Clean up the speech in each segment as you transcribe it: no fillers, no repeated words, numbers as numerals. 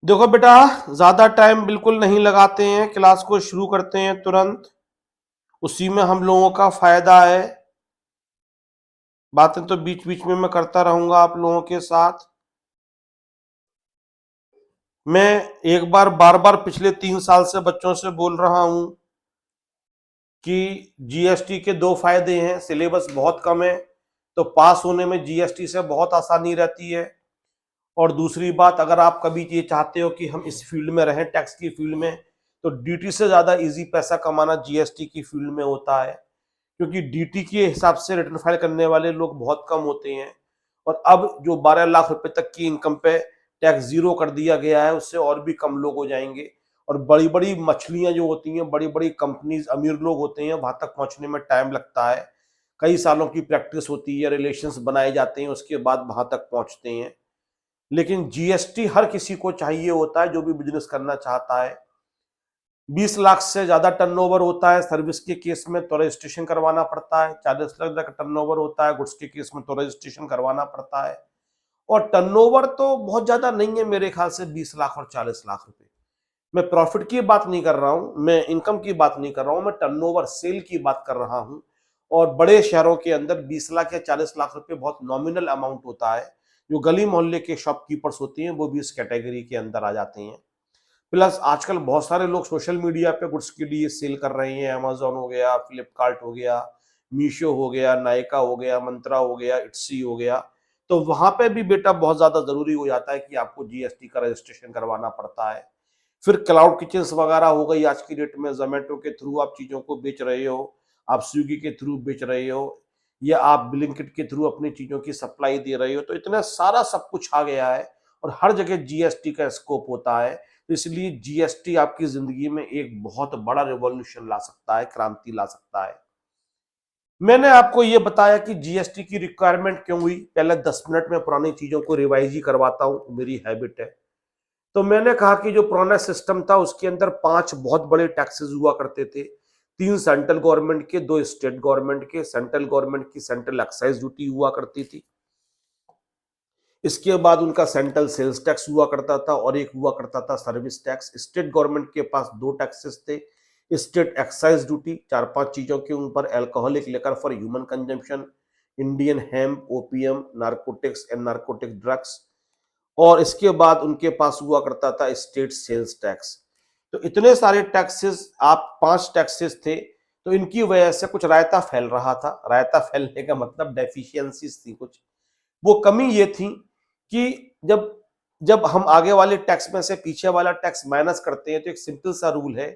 देखो बेटा, ज्यादा टाइम बिल्कुल नहीं लगाते हैं, क्लास को शुरू करते हैं तुरंत। उसी में हम लोगों का फायदा है। बातें तो बीच बीच में मैं करता रहूंगा आप लोगों के साथ। मैं एक बार बार बार पिछले 3 साल से बच्चों से बोल रहा हूं कि जीएसटी के दो फायदे हैं। सिलेबस बहुत कम है, तो पास होने में जीएसटी से बहुत आसानी रहती है। और दूसरी बात, अगर आप कभी ये चाहते हो कि हम इस फील्ड में रहें, टैक्स की फील्ड में, तो डीटी से ज्यादा इजी पैसा कमाना जीएसटी की फील्ड में होता है। क्योंकि डीटी के हिसाब से रिटर्न फाइल करने वाले लोग बहुत कम होते हैं। और अब जो 12 लाख रुपए तक की इनकम पे टैक्स जीरो कर दिया गया है, उससे और भी कम लोग हो जाएंगे। और बड़ी बड़ी मछलियां जो होती हैं, बड़ी बड़ी कंपनीज, अमीर लोग होते हैं, वहां तक पहुंचने में टाइम लगता है। कई सालों की प्रैक्टिस होती है, रिलेशंस बनाए जाते हैं, उसके बाद वहां तक पहुंचते हैं। लेकिन जीएसटी हर किसी को चाहिए होता है जो भी बिजनेस करना चाहता है। 20 लाख से ज्यादा टर्नओवर होता है सर्विस के केस में तो रजिस्ट्रेशन करवाना पड़ता है। 40 लाख तक टर्नओवर होता है गुड्स के केस में तो रजिस्ट्रेशन करवाना पड़ता है। और टर्नओवर तो बहुत ज्यादा नहीं है मेरे ख्याल से, 20 लाख और 40 लाख रुपए। मैं प्रॉफिट की बात नहीं कर रहा हूं, मैं इनकम की बात नहीं कर रहा हूं, मैं टर्नओवर सेल की बात कर रहा हूं। और बड़े शहरों के अंदर 20 लाख या 40 लाख रुपए बहुत नॉमिनल अमाउंट होता है। जो गली मोहल्ले के शॉपकीपर्स होते हैं वो भी इस कैटेगरी के अंदर आ जाते हैं। प्लस आजकल बहुत सारे लोग सोशल मीडिया पे गुड्स के लिए सेल कर रहे हैं। अमेजोन हो गया, फ्लिपकार्ट हो गया, मीशो हो गया, नायका हो गया, मंत्रा हो गया, इट्सी हो गया। तो वहां पे भी बेटा बहुत ज्यादा जरूरी हो जाता है कि आपको जीएसटी का रजिस्ट्रेशन करवाना पड़ता है। फिर क्लाउड किचन वगैरह हो गई आज की डेट में, जोमेटो के थ्रू आप चीजों को बेच रहे हो, आप स्विगी के थ्रू बेच रहे हो, या आप ब्लिंकिट के थ्रू अपनी चीजों की सप्लाई दे रहे हो। तो इतना सारा सब कुछ आ गया है और हर जगह जीएसटी का स्कोप होता है। तो इसलिए जीएसटी आपकी जिंदगी में एक बहुत बड़ा रिवॉल्यूशन ला सकता है, क्रांति ला सकता है। मैंने आपको यह बताया कि जीएसटी की रिक्वायरमेंट क्यों हुई। पहले 10 मिनट में पुरानी चीजों को रिवाइज ही करवाता हूं, मेरी हैबिट है। तो मैंने कहा कि जो पुराना सिस्टम था उसके अंदर 5 बहुत बड़े टैक्सेस हुआ करते थे। 3 सेंट्रल गवर्नमेंट के, 2 स्टेट गवर्नमेंट के। सेंट्रल गवर्नमेंट की सेंट्रल एक्साइज ड्यूटी हुआ करती थी। इसके बाद उनका सेंट्रल सेल्स टैक्स हुआ करता था और एक हुआ करता था सर्विस टैक्स। स्टेट गवर्नमेंट के पास 2 टैक्सेस थे। स्टेट एक्साइज ड्यूटी 4-5 चीजों के ऊपर, alcoholic liquor for human consumption, Indian hemp, opium, narcotics and narcotic drugs. और इसके बाद उनके पास हुआ करता था स्टेट सेल्स टैक्स। तो इतने सारे टैक्सेस, आप 5 टैक्सेस थे। तो इनकी वजह से कुछ रायता फैल रहा था। रायता फैलने का मतलब डेफिशिएंसीज थी कुछ। वो कमी ये थी कि जब जब हम आगे वाले टैक्स में से पीछे वाला टैक्स माइनस करते हैं, तो एक सिंपल सा रूल है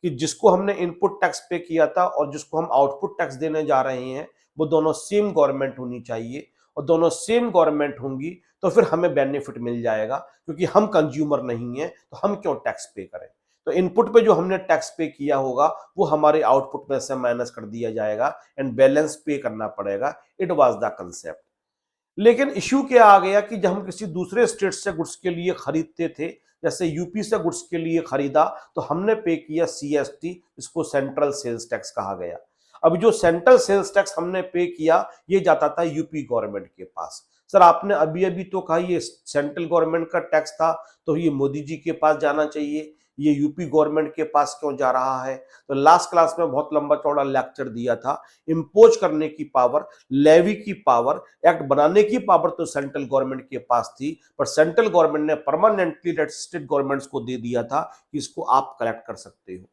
कि जिसको हमने इनपुट टैक्स पे किया था और जिसको हम आउटपुट टैक्स देने जा रहे हैं, वो दोनों सेम गवर्नमेंट होनी चाहिए। और दोनों सेम गवर्नमेंट होंगी तो फिर हमें बेनिफिट मिल जाएगा, क्योंकि हम कंज्यूमर नहीं है तो हम क्यों टैक्स पे करें। तो इनपुट पे जो हमने टैक्स पे किया होगा वो हमारे आउटपुट में से माइनस कर दिया जाएगा एंड बैलेंस पे करना पड़ेगा। It was the concept. लेकिन इश्यू क्या आ गया कि जब हम किसी दूसरे स्टेट से गुड्स के लिए खरीदते थे, जैसे यूपी से गुड्स के लिए खरीदा, तो हमने पे किया सीएसटी, इसको सेंट्रल सेल्स टैक्स कहा गया। अब जो सेंट्रल सेल्स टैक्स हमने पे किया, ये जाता था यूपी गवर्नमेंट के पास। सर आपने अभी अभी तो कहा ये सेंट्रल गवर्नमेंट का टैक्स था, तो ये मोदी जी के पास जाना चाहिए, ये यूपी गवर्नमेंट के पास क्यों जा रहा है। तो लास्ट क्लास में बहुत लंबा चौड़ा लेक्चर दिया था। इम्पोज करने की पावर, लेवी की पावर, एक्ट बनाने की पावर तो सेंट्रल गवर्नमेंट के पास थी, पर सेंट्रल गवर्नमेंट ने परमानेंटली स्टेट गवर्नमेंट्स को दे दिया था कि इसको आप कलेक्ट कर सकते हो।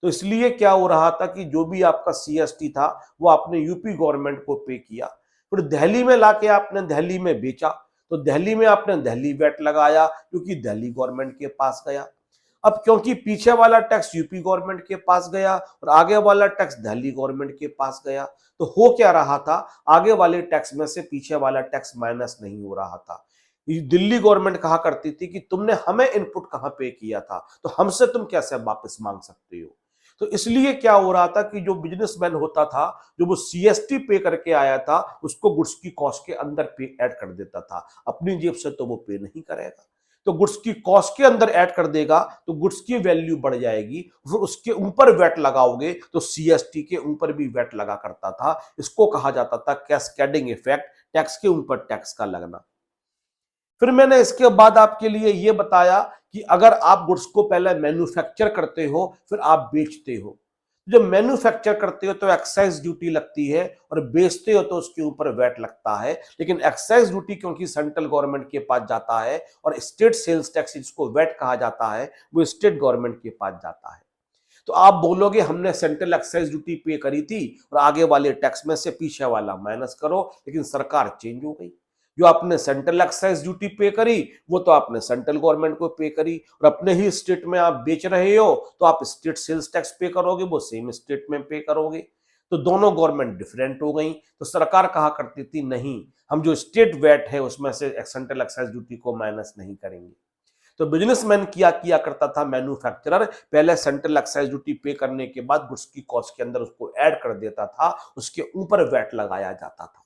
तो इसलिए क्या हो रहा था कि जो भी आपका सीएसटी था वो आपने यूपी गवर्नमेंट को पे किया। फिर दिल्ली में लाके आपने दिल्ली में बेचा, तो दिल्ली में आपने दिल्ली वैट लगाया क्योंकि दिल्ली गवर्नमेंट के पास गया। अब क्योंकि पीछे वाला टैक्स यूपी गवर्नमेंट के पास गया और आगे वाला टैक्स दिल्ली गवर्नमेंट के पास गया, तो हो क्या रहा था, आगे वाले टैक्स में से पीछे वाला टैक्स माइनस नहीं हो रहा था। दिल्ली गवर्नमेंट कहा करती थी कि तुमने हमें इनपुट कहां पे किया था, तो हमसे तुम कैसे वापस मांग सकते हो। तो इसलिए क्या हो रहा था कि जो बिजनेसमैन होता था, जो वो सीएसटी पे करके आया था, उसको गुड्स की कॉस्ट के अंदर पे ऐड कर देता था। अपनी जेब से तो वो पे नहीं करेगा, तो गुड्स की कॉस्ट के अंदर ऐड कर देगा, तो गुड्स की वैल्यू बढ़ जाएगी। फिर उसके ऊपर वैट लगाओगे तो सीएसटी के ऊपर भी वैट लगा करता था। इसको कहा जाता था कैस्केडिंग इफेक्ट, टैक्स के ऊपर टैक्स का लगना। फिर मैंने इसके बाद आपके लिए यह बताया कि अगर आप गुड्स को पहले मैन्युफैक्चर करते हो फिर आप बेचते हो, जब मैन्युफैक्चर करते हो तो एक्साइज ड्यूटी लगती है और बेचते हो तो उसके ऊपर वैट लगता है। लेकिन एक्साइज ड्यूटी क्योंकि सेंट्रल गवर्नमेंट के पास जाता है और स्टेट सेल्स टैक्स जिसको वैट कहा जाता है वो स्टेट गवर्नमेंट के पास जाता है। तो आप बोलोगे हमने सेंट्रल एक्साइज ड्यूटी पे करी थी और आगे वाले टैक्स में से पीछे वाला माइनस करो, लेकिन सरकार चेंज हो गई। जो आपने सेंट्रल एक्साइज ड्यूटी पे करी वो तो आपने सेंट्रल गवर्नमेंट को पे करी, और अपने ही स्टेट में आप बेच रहे हो तो आप स्टेट सेल्स टैक्स पे करोगे, वो सेम स्टेट में पे करोगे। तो दोनों गवर्नमेंट डिफरेंट हो गई। तो सरकार कहा करती थी नहीं, हम जो स्टेट वैट है उसमें से सेंट्रल एक्साइज ड्यूटी को माइनस नहीं करेंगे। तो बिजनेसमैन किया किया करता था, मैन्युफैक्चरर पहले सेंट्रल एक्साइज ड्यूटी पे करने के बाद गुड्स की कॉस्ट के अंदर उसको ऐड कर देता था, उसके ऊपर वैट लगाया जाता था।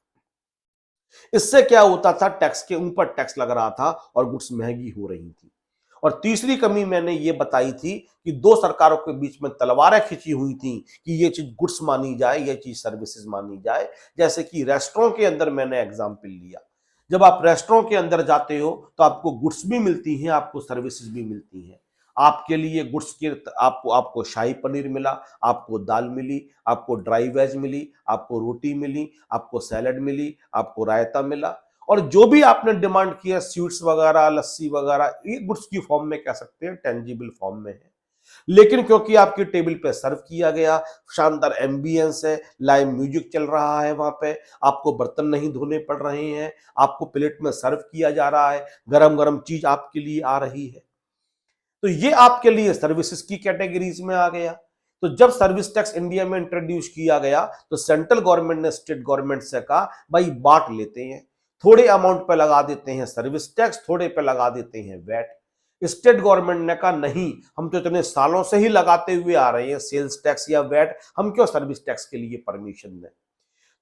इससे क्या होता था, टैक्स के ऊपर टैक्स लग रहा था और गुड्स महंगी हो रही थी। और तीसरी कमी मैंने ये बताई थी कि दो सरकारों के बीच में तलवारें खिंची हुई थी कि ये चीज गुड्स मानी जाए, ये चीज सर्विसेज मानी जाए। जैसे कि रेस्टोरेंट के अंदर मैंने एग्जाम्पल लिया, जब आप रेस्टोरेंट के अंदर जाते हो तो आपको गुड्स भी मिलती हैं, आपको सर्विसेज भी मिलती हैं। आपके लिए गुड्स के आपको आपको शाही पनीर मिला, आपको दाल मिली, आपको ड्राई वेज मिली, आपको रोटी मिली, आपको सैलड मिली, आपको रायता मिला, और जो भी आपने डिमांड किया स्वीट्स वगैरह, लस्सी वगैरह, ये गुड्स की फॉर्म में कह सकते हैं, टेंजिबल फॉर्म में है। लेकिन क्योंकि आपकी टेबल पे सर्व किया गया, शानदार एम्बियंस है, लाइव म्यूजिक चल रहा है वहां पे, आपको बर्तन नहीं धोने पड़ रहे हैं, आपको प्लेट में सर्व किया जा रहा है, गरम गरम चीज आपके लिए आ रही है, तो ये आपके लिए सर्विसेज की कैटेगरीज में आ गया। तो जब सर्विस टैक्स इंडिया में इंट्रोड्यूस किया गया तो सेंट्रल गवर्नमेंट ने स्टेट गवर्नमेंट से कहा भाई बांट लेते हैं, थोड़े अमाउंट पे लगा देते हैं सर्विस टैक्स, थोड़े पे लगा देते हैं वैट। स्टेट गवर्नमेंट ने कहा नहीं, हम तो इतने सालों से ही लगाते हुए आ रहे हैं सेल्स टैक्स या वैट, हम क्यों सर्विस टैक्स के लिए परमिशन दें।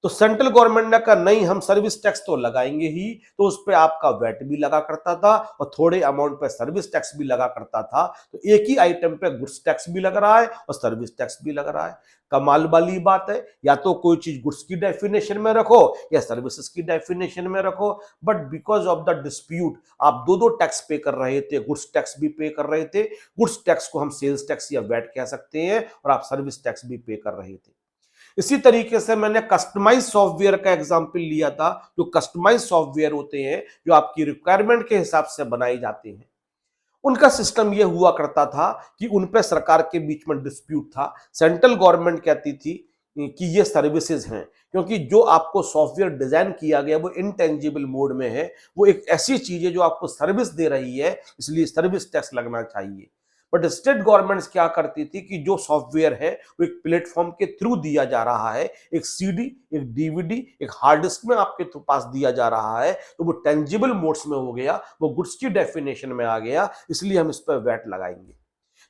तो सेंट्रल गवर्नमेंट ने कहा नहीं, हम सर्विस टैक्स तो लगाएंगे ही, तो उस पर आपका वैट भी लगा करता था और थोड़े अमाउंट पे सर्विस टैक्स भी लगा करता था। तो एक ही आइटम पे गुड्स टैक्स भी लग रहा है और सर्विस टैक्स भी लग रहा है। कमाल वाली बात है, या तो कोई चीज गुड्स की डेफिनेशन में रखो या सर्विसेज की डेफिनेशन में रखो, but because of the dispute आप दो दो टैक्स पे कर रहे थे, गुड्स टैक्स भी पे कर रहे थे, गुड्स टैक्स को हम सेल्स टैक्स या वैट कह सकते हैं, और आप सर्विस टैक्स भी पे कर रहे थे। इसी तरीके से मैंने कस्टमाइज सॉफ्टवेयर का एग्जांपल लिया था। जो कस्टमाइज सॉफ्टवेयर होते हैं जो आपकी रिक्वायरमेंट के हिसाब से बनाए जाते हैं, उनका सिस्टम यह हुआ करता था कि उन पे सरकार के बीच में डिस्प्यूट था। सेंट्रल गवर्नमेंट कहती थी कि ये सर्विसेज हैं, क्योंकि जो आपको सॉफ्टवेयर डिजाइन किया गया वो इनटेंजिबल मोड में है, वो एक ऐसी चीज है जो आपको सर्विस दे रही है, इसलिए सर्विस टैक्स लगना चाहिए। बट स्टेट गवर्नमेंट्स क्या करती थी कि जो सॉफ्टवेयर है वो एक प्लेटफॉर्म के थ्रू दिया जा रहा है, एक सीडी, एक डीवीडी, एक हार्ड डिस्क में आपके पास दिया जा रहा है, तो वो टेंजिबल मोड्स में हो गया, वो गुड्स की डेफिनेशन में आ गया, इसलिए हम इस पर वैट लगाएंगे।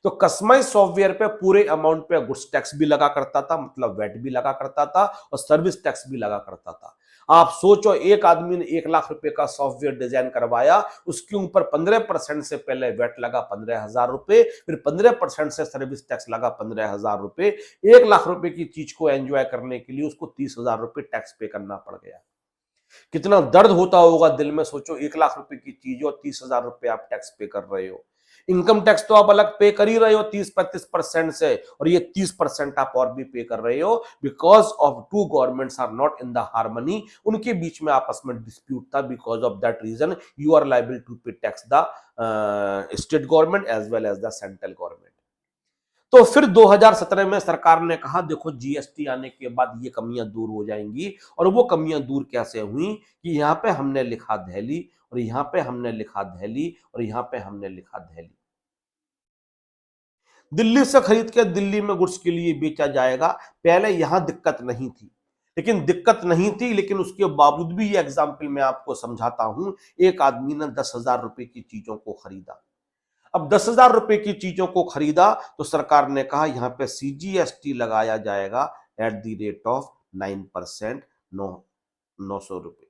तो कस्टमाइज सॉफ्टवेयर पे पूरे अमाउंट पे गुड्स टैक्स भी लगा करता था, मतलब वैट भी लगा करता था और सर्विस टैक्स भी लगा करता था। आप सोचो, एक आदमी ने 1 लाख रुपए का सॉफ्टवेयर डिजाइन करवाया, उसके ऊपर 15% से पहले वैट लगा 15,000 रुपए, फिर 15% से सर्विस टैक्स लगा 15,000 रुपए। 1 लाख रुपए की चीज को एंजॉय करने के लिए उसको 30,000 रुपए टैक्स पे करना पड़ गया। कितना दर्द होता होगा दिल में, सोचो 1 लाख रुपए की चीज और 30,000 रुपए आप टैक्स पे कर रहे हो। इनकम टैक्स तो आप अलग पे कर ही रहे हो 30-35% से, और ये 30% आप और भी पे कर रहे हो, because of two governments are not in the harmony, उनके बीच में आपस में डिस्प्यूट था। Because of that reason you are liable to pay tax the state government as well as the central government. तो फिर 2017 में सरकार ने कहा देखो जीएसटी आने के बाद ये कमियां दूर हो जाएंगी, और वो कमियां दूर कैसे हुई कि यहाँ पे हमने लिखा दिल्ली, और यहाँ पे हमने लिखा दिल्ली, और यहाँ पे हमने लिखा दिल्ली। दिल्ली से खरीद के दिल्ली में गुड्स के लिए बेचा जाएगा। पहले यहां दिक्कत नहीं थी, लेकिन उसके बावजूद भी ये एग्जाम्पल मैं आपको समझाता हूं। एक आदमी ने 10,000 रुपए की चीजों को खरीदा। अब 10,000 रुपए की चीजों को खरीदा तो सरकार ने कहा यहां पे सीजीएसटी लगाया जाएगा @9%, 900 रुपए,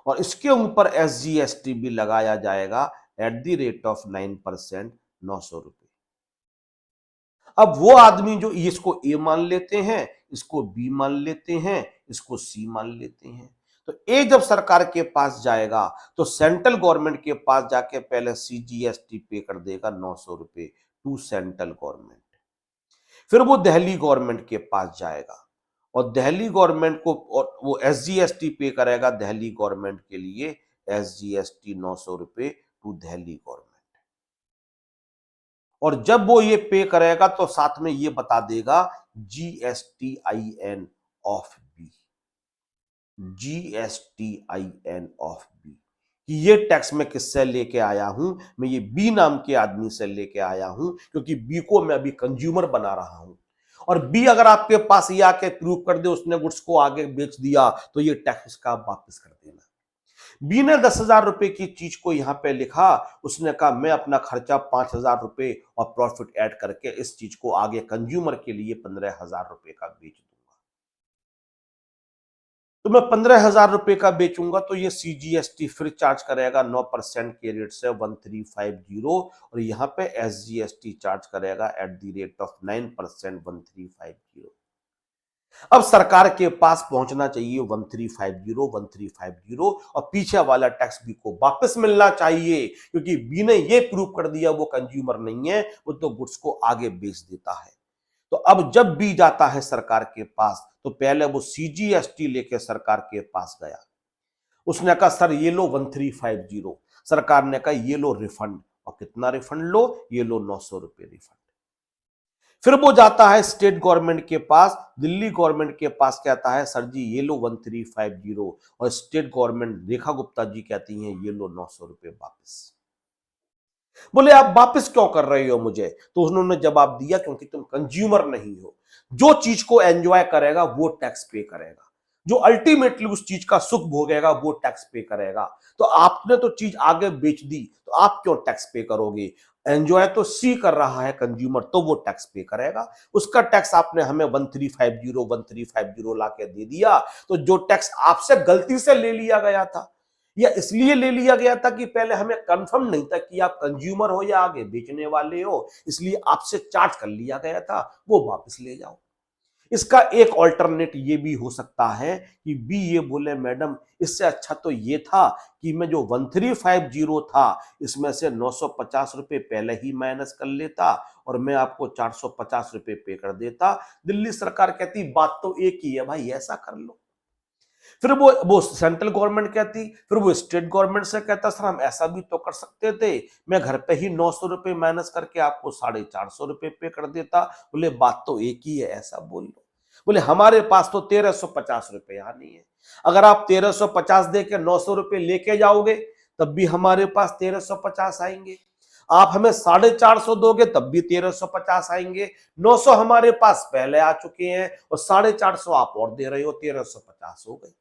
और इसके ऊपर एसजीएसटी भी लगाया जाएगा @9%, 900 रुपए। अब वो आदमी जो इसको ए मान लेते हैं, इसको बी मान लेते हैं, इसको सी मान लेते हैं, तो ए जब सरकार के पास जाएगा तो सेंट्रल गवर्नमेंट के पास जाके पहले सीजीएसटी पे कर देगा 900 रुपए टू सेंट्रल गवर्नमेंट। फिर वो दिल्ली गवर्नमेंट के पास जाएगा और दिल्ली गवर्नमेंट को और वो एसजीएसटी पे करेगा दिल्ली गवर्नमेंट के लिए, एसजीएसटी 900 रुपए टू दिल्ली गवर्नमेंट। और जब वो ये पे करेगा तो साथ में ये बता देगा GSTIN of B, GSTIN of B कि ये टैक्स मैं किससे लेके आया हूं, मैं ये बी नाम के आदमी से लेके आया हूं, क्योंकि बी को मैं अभी कंज्यूमर बना रहा हूं। और बी अगर आपके पास ये आके प्रूव कर दे उसने गुड्स को आगे बेच दिया तो ये टैक्स उसका आप वापस कर देना। बी ने 10,000 रुपए की चीज को यहां पे लिखा, उसने कहा मैं अपना खर्चा 5,000 रुपए और प्रॉफिट ऐड करके इस चीज को आगे कंज्यूमर के लिए 15,000 रुपए का बेच दूंगा। तो मैं 15,000 रुपए का बेचूंगा तो ये सीजीएसटी फिर चार्ज करेगा 9% के रेट से 1350, और यहाँ पे एसजीएसटी चार्ज करेगा एट द रेट ऑफ 9% 1350। अब सरकार के पास पहुंचना चाहिए 1350 और पीछे वाला टैक्स बी को वापस मिलना चाहिए, क्योंकि बी ने ये प्रूव कर दिया वो कंज्यूमर नहीं है, वो तो गुड्स को आगे बेच देता है। तो अब जब बी जाता है सरकार के पास तो पहले वो सीजीएसटी लेके सरकार के पास गया, उसने कहा सर ये लो 1350, सरकार ने कहा ये लो रिफंड, और कितना रिफंड लो, ये लो 900 रुपए रिफंड। फिर वो जाता है स्टेट गवर्नमेंट के पास, दिल्ली गवर्नमेंट के पास कहता है सर जी ये लो 1350, और स्टेट गवर्नमेंट रेखा गुप्ता जी कहती हैं ये लो 900 रुपए वापस। बोले आप वापस क्यों कर रहे हो मुझे, तो उन्होंने जवाब दिया क्योंकि तुम कंज्यूमर नहीं हो, जो चीज को एंजॉय करेगा वो टैक्स पे करेगा, जो अल्टीमेटली उस चीज का सुख भोगेगा वो टैक्स पे करेगा। तो आपने तो चीज आगे बेच दी तो आप क्यों टैक्स पे करोगे, एंजॉय तो सी कर रहा है कंज्यूमर तो वो टैक्स पे करेगा। उसका टैक्स आपने हमें 1350 ला के दे दिया, तो जो टैक्स आपसे गलती से ले लिया गया था या इसलिए ले लिया गया था कि पहले हमें कंफर्म नहीं था कि आप कंज्यूमर हो या आगे बेचने वाले हो, इसलिए आपसे चार्ज कर लिया गया था, वो वापस ले जाओ। इसका एक ऑल्टरनेट ये भी हो सकता है कि बी ये बोले मैडम इससे अच्छा तो ये था कि मैं जो 1350 था इसमें से 950 रुपए पहले ही माइनस कर लेता और मैं आपको 450 रुपए पे कर देता। दिल्ली सरकार कहती बात तो एक ही है भाई, ऐसा कर लो। फिर वो सेंट्रल गवर्नमेंट कहती, फिर वो स्टेट गवर्नमेंट से कहता सर हम ऐसा भी तो कर सकते थे, मैं घर पे ही 900 रुपए माइनस करके आपको 450 रुपए पे कर देता। बोले बात तो एक ही है, ऐसा बोल लो। बोले हमारे पास तो 1350 रुपए यहाँ नहीं है, अगर आप 1350 दे के 900 रुपए लेके जाओगे तब भी हमारे पास 1350 आएंगे, आप हमें 450 दोगे तब भी 1350 आएंगे, 900 हमारे पास पहले आ चुके हैं और 450 आप और दे रहे हो, 1350 हो गए।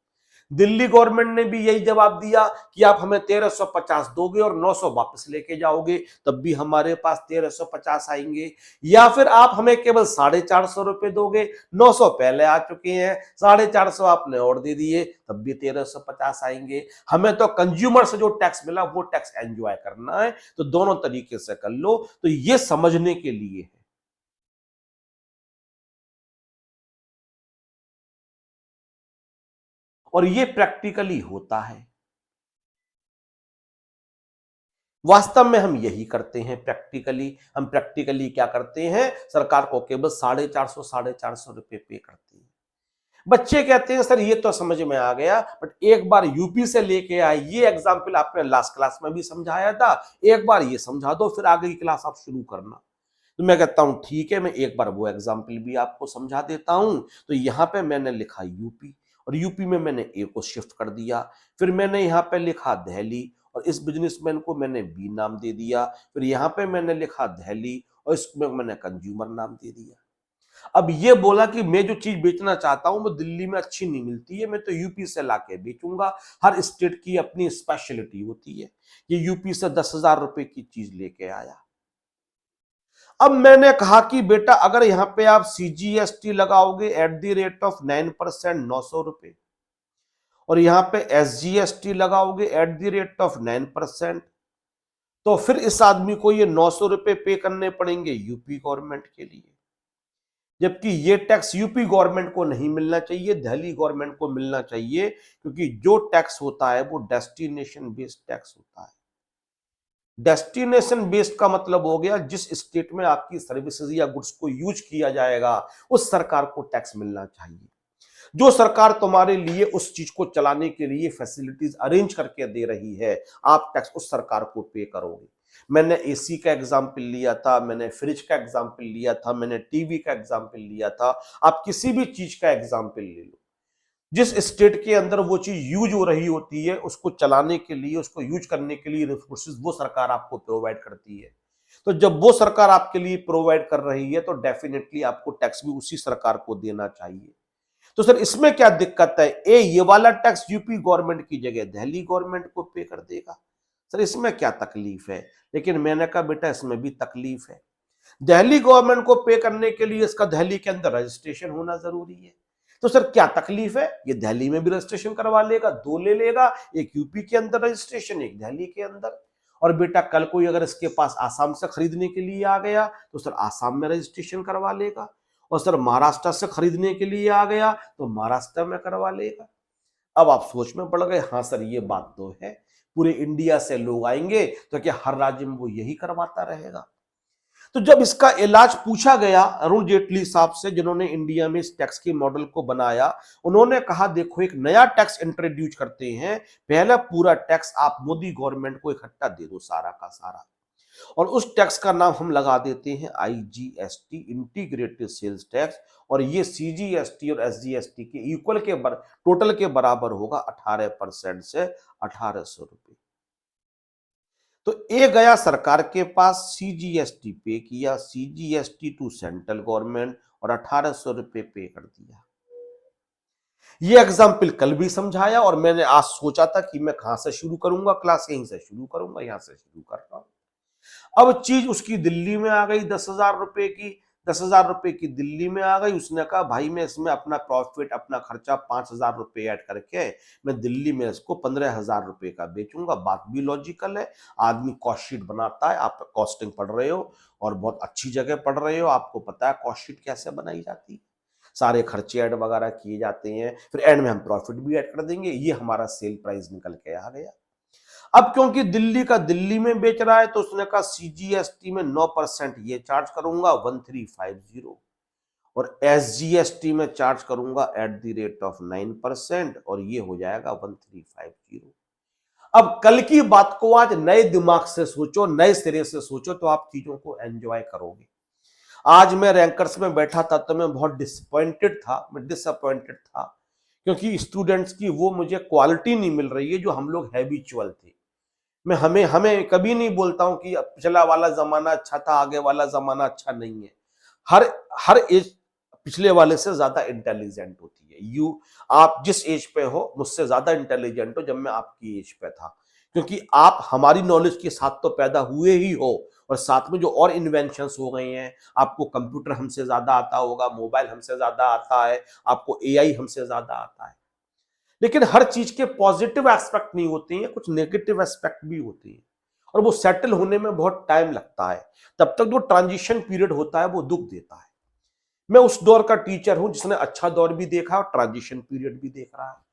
दिल्ली गवर्नमेंट ने भी यही जवाब दिया कि आप हमें 1350 दोगे और 900 वापस लेके जाओगे तब भी हमारे पास 1350 आएंगे, या फिर आप हमें केवल 450 रुपए दोगे, 900 पहले आ चुके हैं, 450 आपने और दे दिए तब भी 1350 आएंगे। हमें तो कंज्यूमर से जो टैक्स मिला वो टैक्स एंजॉय करना है, तो दोनों तरीके से कर लो। तो ये समझने के लिए है। और ये प्रैक्टिकली होता है, वास्तव में हम यही करते हैं प्रैक्टिकली। हम प्रैक्टिकली क्या करते हैं, सरकार को केवल 450 रुपए पे करते हैं। बच्चे कहते हैं सर ये तो समझ में आ गया, बट एक बार यूपी से लेके आए, ये एग्जाम्पल आपने लास्ट क्लास में भी समझाया था, एक बार ये समझा दो फिर आगे की क्लास आप शुरू करना। तो मैं कहता हूं ठीक है, मैं एक बार वो एग्जाम्पल भी आपको समझा देता हूं। तो यहां पे मैंने लिखा यूपी और यूपी में मैंने ए को शिफ्ट कर दिया, फिर मैंने यहाँ पे लिखा दिल्ली और इस बिजनेसमैन को मैंने बी नाम दे दिया, फिर यहाँ पे मैंने लिखा दिल्ली और इसमें मैंने कंज्यूमर नाम दे दिया। अब ये बोला कि मैं जो चीज बेचना चाहता हूं वो दिल्ली में अच्छी नहीं मिलती है, मैं तो यूपी से लाके बेचूंगा। हर स्टेट की अपनी स्पेशलिटी होती है, ये यूपी से 10,000 रुपए की चीज लेके आया। अब मैंने कहा कि बेटा अगर यहां पे आप सीजीएसटी लगाओगे एट द रेट ऑफ 9% 900 रुपए, और यहां पे एसजीएसटी लगाओगे एट द रेट ऑफ 9%, तो फिर इस आदमी को ये 900 रुपए पे करने पड़ेंगे यूपी गवर्नमेंट के लिए। जबकि ये टैक्स यूपी गवर्नमेंट को नहीं मिलना चाहिए, दिल्ली गवर्नमेंट को मिलना चाहिए, क्योंकि जो टैक्स होता है वो डेस्टिनेशन बेस्ड टैक्स होता है। डेस्टिनेशन बेस्ड का मतलब हो गया जिस स्टेट में आपकी सर्विसेज या गुड्स को यूज किया जाएगा उस सरकार को टैक्स मिलना चाहिए। जो सरकार तुम्हारे लिए उस चीज को चलाने के लिए फैसिलिटीज अरेंज करके दे रही है, आप टैक्स उस सरकार को पे करोगे। मैंने एसी का एग्जाम्पल लिया था, मैंने फ्रिज का एग्जाम्पल लिया था, मैंने टीवी का एग्जाम्पल लिया था। आप किसी भी चीज का एग्जाम्पल ले लो, जिस स्टेट के अंदर वो चीज यूज हो रही होती है उसको चलाने के लिए, उसको यूज करने के लिए रिसोर्सेज वो सरकार आपको प्रोवाइड करती है। तो जब वो सरकार आपके लिए प्रोवाइड कर रही है तो डेफिनेटली आपको टैक्स भी उसी सरकार को देना चाहिए। तो सर इसमें क्या दिक्कत है? ये वाला टैक्स यूपी गवर्नमेंट की जगह दिल्ली गवर्नमेंट को पे कर देगा। सर इसमें क्या तकलीफ है? लेकिन मैंने कहा बेटा इसमें भी तकलीफ है। दिल्ली गवर्नमेंट को पे करने के लिए इसका दिल्ली के अंदर रजिस्ट्रेशन होना जरूरी है। तो सर क्या तकलीफ है? ये दिल्ली में भी रजिस्ट्रेशन करवा लेगा, दो ले लेगा, एक यूपी के अंदर रजिस्ट्रेशन, एक दिल्ली के अंदर। और बेटा कल कोई अगर इसके पास आसाम से खरीदने के लिए आ गया तो सर आसाम में रजिस्ट्रेशन करवा लेगा, और सर महाराष्ट्र से खरीदने के लिए आ गया तो महाराष्ट्र में करवा लेगा। अब आप सोच में पड़ गए, हाँ सर ये बात तो है, पूरे इंडिया से लोग आएंगे तो क्या हर राज्य में वो यही करवाता रहेगा? तो जब इसका इलाज पूछा गया अरुण जेटली साहब से, जिन्होंने इंडिया में इस टैक्स के मॉडल को बनाया, उन्होंने कहा देखो एक नया टैक्स इंट्रोड्यूस करते हैं, पहला पूरा टैक्स आप मोदी गवर्नमेंट को इकट्ठा दे दो सारा का सारा, और उस टैक्स का नाम हम लगा देते हैं आईजीएसटी, इंटीग्रेटेड सेल्स टैक्स, और ये सीजीएसटी और एसजीएसटी के इक्वल के टोटल के बराबर होगा 18% से 1800 रुपए। तो ए गया सरकार के पास, सीजीएसटी पे किया, सीजीएसटी टू सेंट्रल गवर्नमेंट, और 1800 रुपए पे कर दिया। ये एग्जाम्पल कल भी समझाया और मैंने आज सोचा था कि मैं कहां से शुरू करूंगा क्लास, यहीं से शुरू करूंगा, यहां से शुरू कर रहा हूं। अब चीज उसकी दिल्ली में आ गई 10,000 रुपए की, 10,000 रुपए की दिल्ली में आ गई। उसने कहा भाई मैं इसमें अपना प्रॉफिट, अपना खर्चा 5,000 रुपए ऐड करके मैं दिल्ली में इसको 15,000 रुपए का बेचूंगा। बात भी लॉजिकल है, आदमी कॉस्ट शीट बनाता है, आप कॉस्टिंग पढ़ रहे हो और बहुत अच्छी जगह पढ़ रहे हो, आपको पता है कॉस्ट शीट कैसे बनाई जाती है, सारे खर्चे ऐड वगैरह किए जाते हैं, फिर एंड में हम प्रॉफिट भी ऐड कर देंगे, ये हमारा सेल प्राइस निकल के आ गया। अब क्योंकि दिल्ली का दिल्ली में बेच रहा है तो उसने कहा सीजीएसटी में 9% ये चार्ज करूंगा 1350, और एसजीएसटी में चार्ज करूंगा एट द रेट ऑफ 9%, और ये हो जाएगा 1350। अब कल की बात को आज नए दिमाग से सोचो, नए सिरे से सोचो तो आप चीजों को एंजॉय करोगे। आज मैं रैंकर्स में बैठा था तो मैं बहुत डिसअपॉइंटेड था, मैं डिसअपॉइंटेड था क्योंकि स्टूडेंट्स की वो मुझे क्वालिटी नहीं मिल रही है जो हम लोग हैबिचुअल थे। मैं हमें हमें कभी नहीं बोलता हूं कि पिछला वाला जमाना अच्छा था, आगे वाला जमाना अच्छा नहीं है। हर हर एज पिछले वाले से ज्यादा इंटेलिजेंट होती है। आप जिस एज पे हो मुझसे ज्यादा इंटेलिजेंट हो जब मैं आपकी एज पे था, क्योंकि आप हमारी नॉलेज के साथ तो पैदा हुए ही हो, और साथ में जो और इन्वेंशंस हो गए हैं, आपको कंप्यूटर हमसे ज्यादा आता होगा, मोबाइल हमसे ज्यादा आता है, आपको एआई हमसे ज्यादा आता है। लेकिन हर चीज के पॉजिटिव एस्पेक्ट नहीं होते हैं, कुछ नेगेटिव एस्पेक्ट भी होते हैं, और वो सेटल होने में बहुत टाइम लगता है। तब तक जो ट्रांजिशन पीरियड होता है वो दुख देता है। मैं उस दौर का टीचर हूं जिसने अच्छा दौर भी देखा और ट्रांजिशन पीरियड भी देख रहा है।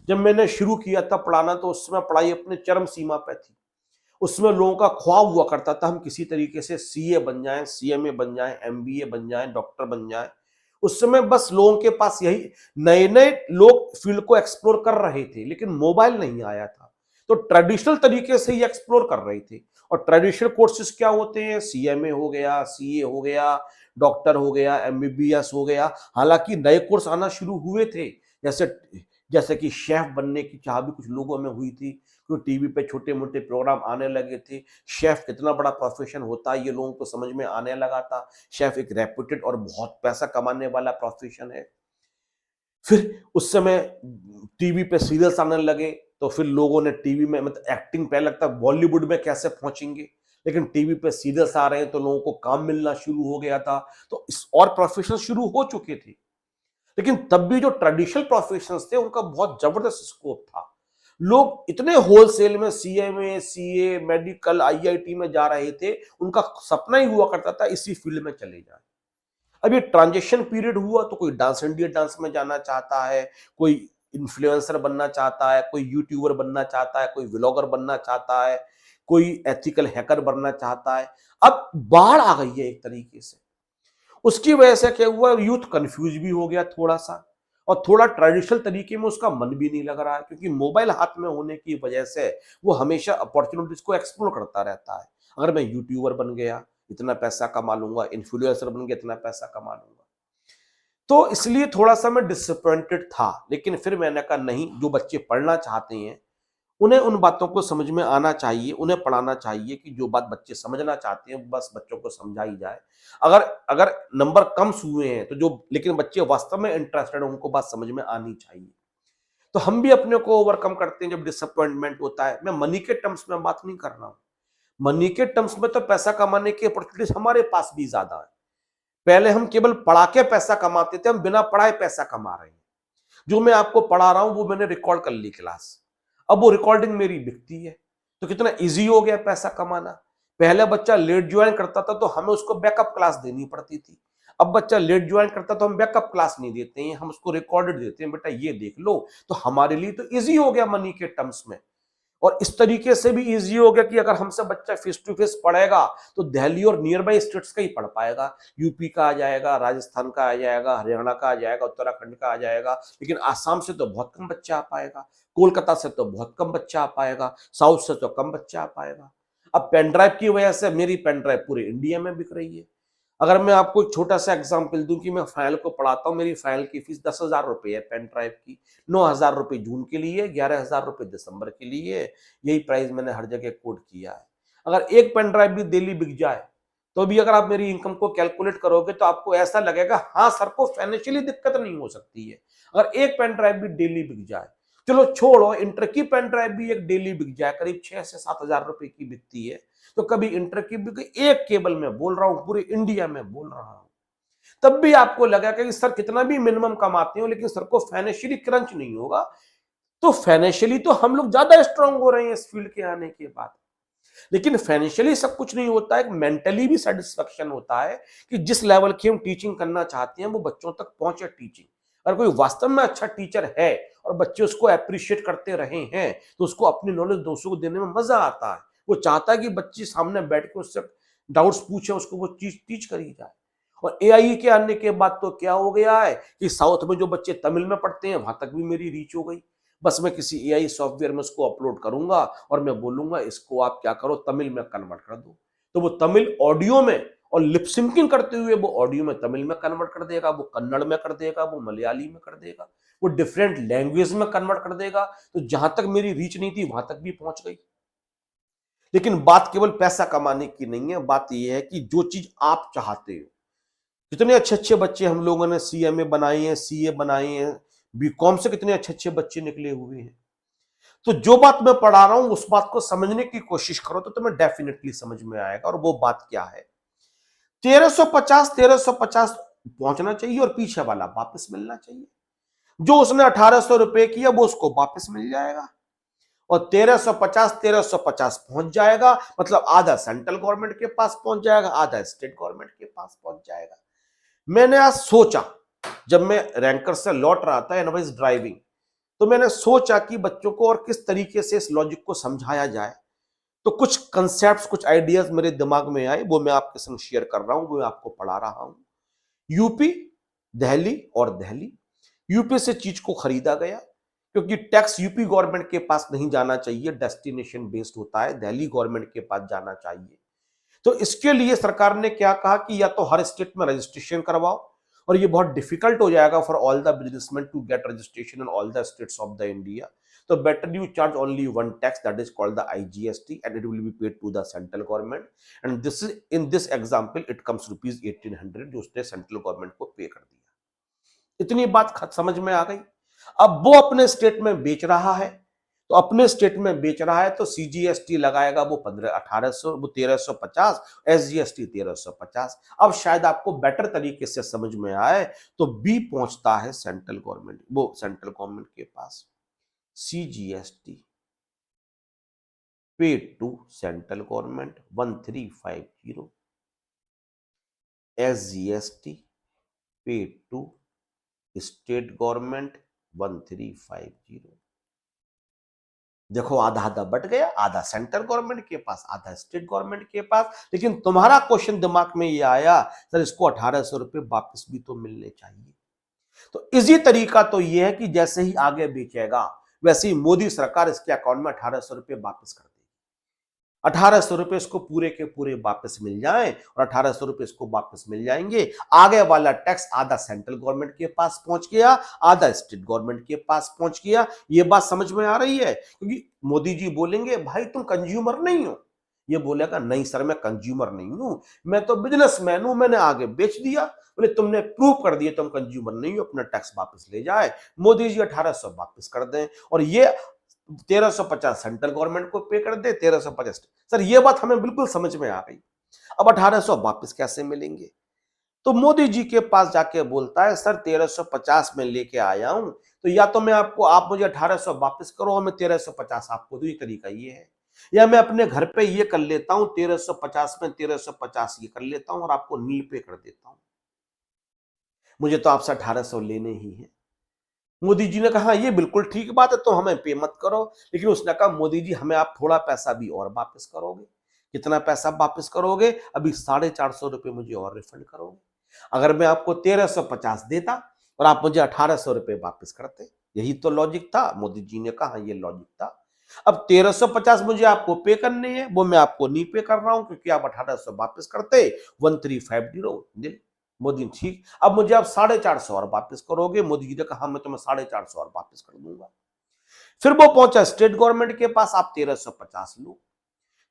जब मैंने शुरू किया था पढ़ाना तो उस समय पढ़ाई अपने चरम सीमा पे थी। उसमें लोगों का ख्वाब हुआ करता था हम किसी तरीके से सीए बन जाएं, सीएमए बन जाएं, एमबीए बन जाएं, डॉक्टर बन जाएं। उस समय बस लोगों के पास यही, नए नए लोग फील्ड को एक्सप्लोर कर रहे थे लेकिन मोबाइल नहीं आया था, तो ट्रेडिशनल तरीके से ही एक्सप्लोर कर रहे थे। और ट्रेडिशनल कोर्सेज क्या होते हैं? सीएमए हो गया, सीए हो गया, डॉक्टर हो गया, एमबीबीएस हो गया। हालांकि नए कोर्स आना शुरू हुए थे, जैसे जैसे कि शेफ बनने की चाह भी कुछ लोगों में हुई थी, क्योंकि टीवी पे छोटे मोटे प्रोग्राम आने लगे थे। शेफ कितना बड़ा प्रोफेशन होता है ये लोगों को समझ में आने लगा था। शेफ एक रेप्यूटेड और बहुत पैसा कमाने वाला प्रोफेशन है। फिर उस समय टीवी पे सीरियल्स आने लगे, तो फिर लोगों ने टीवी में, मतलब एक्टिंग पहले लगता बॉलीवुड में कैसे पहुंचेंगे, लेकिन टीवी पे सीरियल्स आ रहे हैं तो लोगों को काम मिलना शुरू हो गया था। तो इस और प्रोफेशन शुरू हो चुके थे, लेकिन तब भी जो ट्रेडिशनल प्रोफेशंस थे उनका बहुत जबरदस्त स्कोप था। लोग इतने होलसेल में सीएमए, सीए, मेडिकल, आईआईटी में जा रहे थे, उनका सपना ही हुआ करता था इसी फील्ड में चले जाए। अब ये ट्रांजिशन पीरियड हुआ तो कोई डांस इंडिया डांस में जाना चाहता है, कोई इन्फ्लुएंसर बनना चाहता है, कोई यूट्यूबर बनना चाहता है, कोई व्लॉगर बनना चाहता है, कोई एथिकल हैकर बनना चाहता है। अब बाढ़ आ गई है एक तरीके से। उसकी वजह से क्या हुआ, यूथ कंफ्यूज भी हो गया थोड़ा सा, और थोड़ा ट्रेडिशनल तरीके में उसका मन भी नहीं लग रहा है, क्योंकि मोबाइल हाथ में होने की वजह से वो हमेशा अपॉर्चुनिटीज को एक्सप्लोर करता रहता है। अगर मैं यूट्यूबर बन गया इतना पैसा कमा लूंगा, इन्फ्लुएंसर बन गया इतना पैसा कमा लूंगा, तो इसलिए थोड़ा सा मैं डिसअपॉइंटेड था। लेकिन फिर मैंने कहा नहीं, जो बच्चे पढ़ना चाहते हैं उन्हें उन बातों को समझ में आना चाहिए, उन्हें पढ़ाना चाहिए कि जो बात बच्चे समझना चाहते हैं बस बच्चों को समझाई जाए। अगर अगर नंबर कम हुए हैं तो जो, लेकिन बच्चे वास्तव में इंटरेस्टेड हैं उनको बात समझ में आनी चाहिए। तो हम भी अपने को ओवरकम करते हैं जब डिसअपॉइंटमेंट होता है। मैं मनी के टर्म्स में बात नहीं कर रहा हूं। मनी के टर्म्स में तो पैसा कमाने की अपॉर्चुनिटीज हमारे पास भी ज्यादा है। पहले हम केवल पढ़ा के पैसा कमाते थे, हम बिना पढ़ाए पैसा कमा रहे हैं। जो मैं आपको पढ़ा रहा हूं वो मैंने रिकॉर्ड कर ली क्लास, अब वो रिकॉर्डिंग मेरी बिकती है। तो कितना इजी हो गया पैसा कमाना। पहले बच्चा लेट ज्वाइन करता था तो हमें उसको बैकअप क्लास देनी पड़ती थी। अब बच्चा लेट ज्वाइन करता तो हम बैकअप क्लास नहीं देते हैं, हम उसको रिकॉर्डेड देते हैं, बेटा ये देख लो। तो हमारे लिए तो इजी हो गया मनी के टर्म्स में। और इस तरीके से भी इजी हो गया कि अगर हमसे बच्चा फेस टू फेस पढ़ेगा तो दिल्ली और नियर बाई स्टेट्स का ही पढ़ पाएगा। यूपी का आ जाएगा, राजस्थान का आ जाएगा, हरियाणा का आ जाएगा, उत्तराखंड का आ जाएगा, लेकिन आसाम से तो बहुत कम बच्चा आ पाएगा, कोलकाता से तो बहुत कम बच्चा आ पाएगा, साउथ से तो कम बच्चा आ पाएगा। अब पेन ड्राइव की वजह से मेरी पेन ड्राइव पूरे इंडिया में बिक रही है। अगर मैं आपको एक छोटा सा एग्जाम्पल दूं कि मैं फाइल को पढ़ाता हूं, मेरी फाइल की फीस 10,000 रुपए है पेन ड्राइव की। 9,000 रुपए जून के लिए, 11,000 रुपए दिसंबर के लिए। यही प्राइस मैंने हर जगह कोट किया है। अगर एक पेन ड्राइव भी डेली बिक जाए तो भी अगर आप मेरी इनकम को कैलकुलेट करोगे तो आपको ऐसा लगेगा हाँ सर को फाइनेंशियली दिक्कत नहीं हो सकती है अगर एक पेन ड्राइव भी डेली बिक जाए। चलो छोड़ो, इंटर की पेन ड्राइव भी एक डेली बिक जाए, करीब 6 से 7 हजार रुपए की बिकती है। तो कभी इंटर की भी एक केबल में बोल रहा हूं, पूरे इंडिया में बोल रहा हूं, तब भी आपको लगा कि सर कितना भी मिनिमम कमाते हो लेकिन सर को फाइनेंशियली क्रंच नहीं होगा। तो फाइनेंशियली तो हम लोग ज्यादा स्ट्रांग हो रहे हैं इस फील्ड के आने के बाद। लेकिन फाइनेंशियली सब कुछ नहीं होता है, मेंटली भी सेटिस्फेक्शन होता है कि जिस लेवल की हम टीचिंग करना चाहते हैं वो बच्चों तक पहुंचे टीचिंग। अगर कोई वास्तव में अच्छा टीचर है और बच्चे उसको अप्रिशिएट करते रहे हैं तो उसको अपनी नॉलेज दूसरों को देने में मजा आता है। वो चाहता है कि बच्चे सामने बैठ के उससे डाउट्स पूछे, उसको वो चीज टीच करी जाए। और एआई के आने के बाद तो क्या हो गया है कि साउथ में जो बच्चे तमिल में पढ़ते हैं वहां तक भी मेरी रीच हो गई। बस मैं किसी एआई सॉफ्टवेयर में उसको अपलोड करूंगा और मैं बोलूंगा इसको आप क्या करो तमिल में कन्वर्ट कर दो, तो वो तमिल ऑडियो में और लिप सिंकिंग करते हुए वो ऑडियो में तमिल में कन्वर्ट कर देगा, वो कन्नड़ में कर देगा, वो मलयाली में कर देगा, वो डिफरेंट लैंग्वेज में कन्वर्ट कर देगा। तो जहां तक मेरी रीच नहीं थी वहां तक भी पहुंच गई। लेकिन बात केवल पैसा कमाने की नहीं है, बात यह है कि जो चीज आप चाहते हो। कितने अच्छे अच्छे बच्चे हम लोगों ने सीएमए बनाए हैं, सीए बनाए हैं, बीकॉम से कितने अच्छे अच्छे बच्चे निकले हुए हैं। तो जो बात मैं पढ़ा रहा हूं उस बात को समझने की कोशिश करो तो तुम्हें डेफिनेटली समझ में आएगा। और वो बात क्या है, 1350 पहुंचना चाहिए और पीछे वाला वापस मिलना चाहिए। जो उसने 1800 रुपए किया वो उसको वापस मिल जाएगा। और 1350 पहुंच जाएगा मतलब आधा सेंट्रल गवर्नमेंट के पास पहुंच जाएगा, आधा स्टेट गवर्नमेंट के पास पहुंच जाएगा। मैंने आज सोचा, जब मैं रैंकर से लौट रहा था एनवाइज ड्राइविंग, तो मैंने सोचा कि बच्चों को और किस तरीके से इस लॉजिक को समझाया जाए। तो कुछ कंसेप्ट्स, कुछ आइडियाज मेरे दिमाग में आए, वो मैं आपके संग शेयर कर रहा हूं, वो मैं आपको पढ़ा रहा हूं। यूपी, दिल्ली और दिल्ली। यूपी से चीज को खरीदा गया क्योंकि टैक्स यूपी गवर्नमेंट के पास नहीं जाना चाहिए, डेस्टिनेशन बेस्ड होता है, दिल्ली गवर्नमेंट के पास जाना चाहिए। तो इसके लिए सरकार ने क्या कहा कि या तो हर स्टेट में रजिस्ट्रेशन करवाओ, और ये बहुत डिफिकल्ट हो जाएगा for all the businessman to get registration in all the states of the India. तो better you charge only one tax that is called the IGST and it will be paid to the central government. And this is in this example it comes rupees 1800 जो उसने central government को पे कर दिया। इतनी बात समझ में आ गई। अब वो अपने स्टेट में बेच रहा है, तो अपने स्टेट में बेच रहा है तो सीजीएसटी लगाएगा वो 1800, वो 1350, एसजीएसटी 1350। अब शायद आपको बेटर तरीके से समझ में आए। तो बी पहुंचता है सेंट्रल गवर्नमेंट, वो सेंट्रल गवर्नमेंट के पास। CGST paid to central government 1350, SGST pay to state government 1350। देखो आधा आधा बट गया, आधा सेंट्रल गवर्नमेंट के पास, आधा स्टेट गवर्नमेंट के पास। लेकिन तुम्हारा क्वेश्चन दिमाग में ये आया, सर इसको 1800 रुपए वापस भी तो मिलने चाहिए। तो इसी तरीका तो ये है कि जैसे ही आगे बेचेगा वैसे ही मोदी सरकार इसके अकाउंट में 1800 रुपए वापस कर देगी। 1800 रुपए इसको पूरे के पूरे वापस मिल जाए और 1800 रुपए इसको वापस मिल जाएंगे। आगे वाला टैक्स आधा सेंट्रल गवर्नमेंट के पास पहुंच गया, आधा स्टेट गवर्नमेंट के पास पहुंच गया। ये बात समझ में आ रही है? क्योंकि मोदी जी बोलेंगे भाई तुम कंज्यूमर नहीं हो, ये बोलेगा नहीं सर मैं कंज्यूमर नहीं हूं, मैं तो बिजनेसमैन हूं, मैंने आगे बेच दिया। बोले तुमने प्रूव कर दिया तुम कंज्यूमर नहीं हो, अपना टैक्स वापस ले जाए। मोदी जी 1800 वापस कर दें और ये 1350 सेंट्रल गवर्नमेंट को पे कर दे, 1350। सर ये बात हमें बिल्कुल समझ में आ गई। अब 1800 वापस कैसे मिलेंगे? तो मोदी जी के पास जाके बोलता है सर 1350 में लेके आया हूं, तो या तो मैं आपको, आप मुझे 1800 वापस करो और मैं 1350 आपको दूं। ये तरीका ये है, या मैं अपने घर पे ये कर लेता हूं 1350 में 1350 ये कर लेता हूं और आपको नील पे कर देता हूं, मुझे तो आपसे 1800 लेने ही है। मोदी जी ने कहा ये बिल्कुल ठीक बात है, तो हमें पे मत करो। लेकिन उसने कहा मोदी जी हमें आप थोड़ा पैसा भी और वापस करोगे। कितना पैसा वापस करोगे? अभी 450 रुपए मुझे और रिफंड करोगे। अगर मैं आपको 1350 देता और आप मुझे 1800 रुपए वापस करते, यही तो लॉजिक था। मोदी जी ने कहा ये लॉजिक था। अब 1350 मुझे आपको पे करने हैं, वो मैं आपको नहीं पे कर रहा हूं क्योंकि आप 1800 वापस करते। 1350 मोदी ठीक। अब मुझे आप 450 और वापस करोगे? मोदी जी ने कहा मैं तुम्हें 450 और वापस कर दूंगा। फिर वो पहुंचा स्टेट गवर्नमेंट के पास, आप 1350 लो।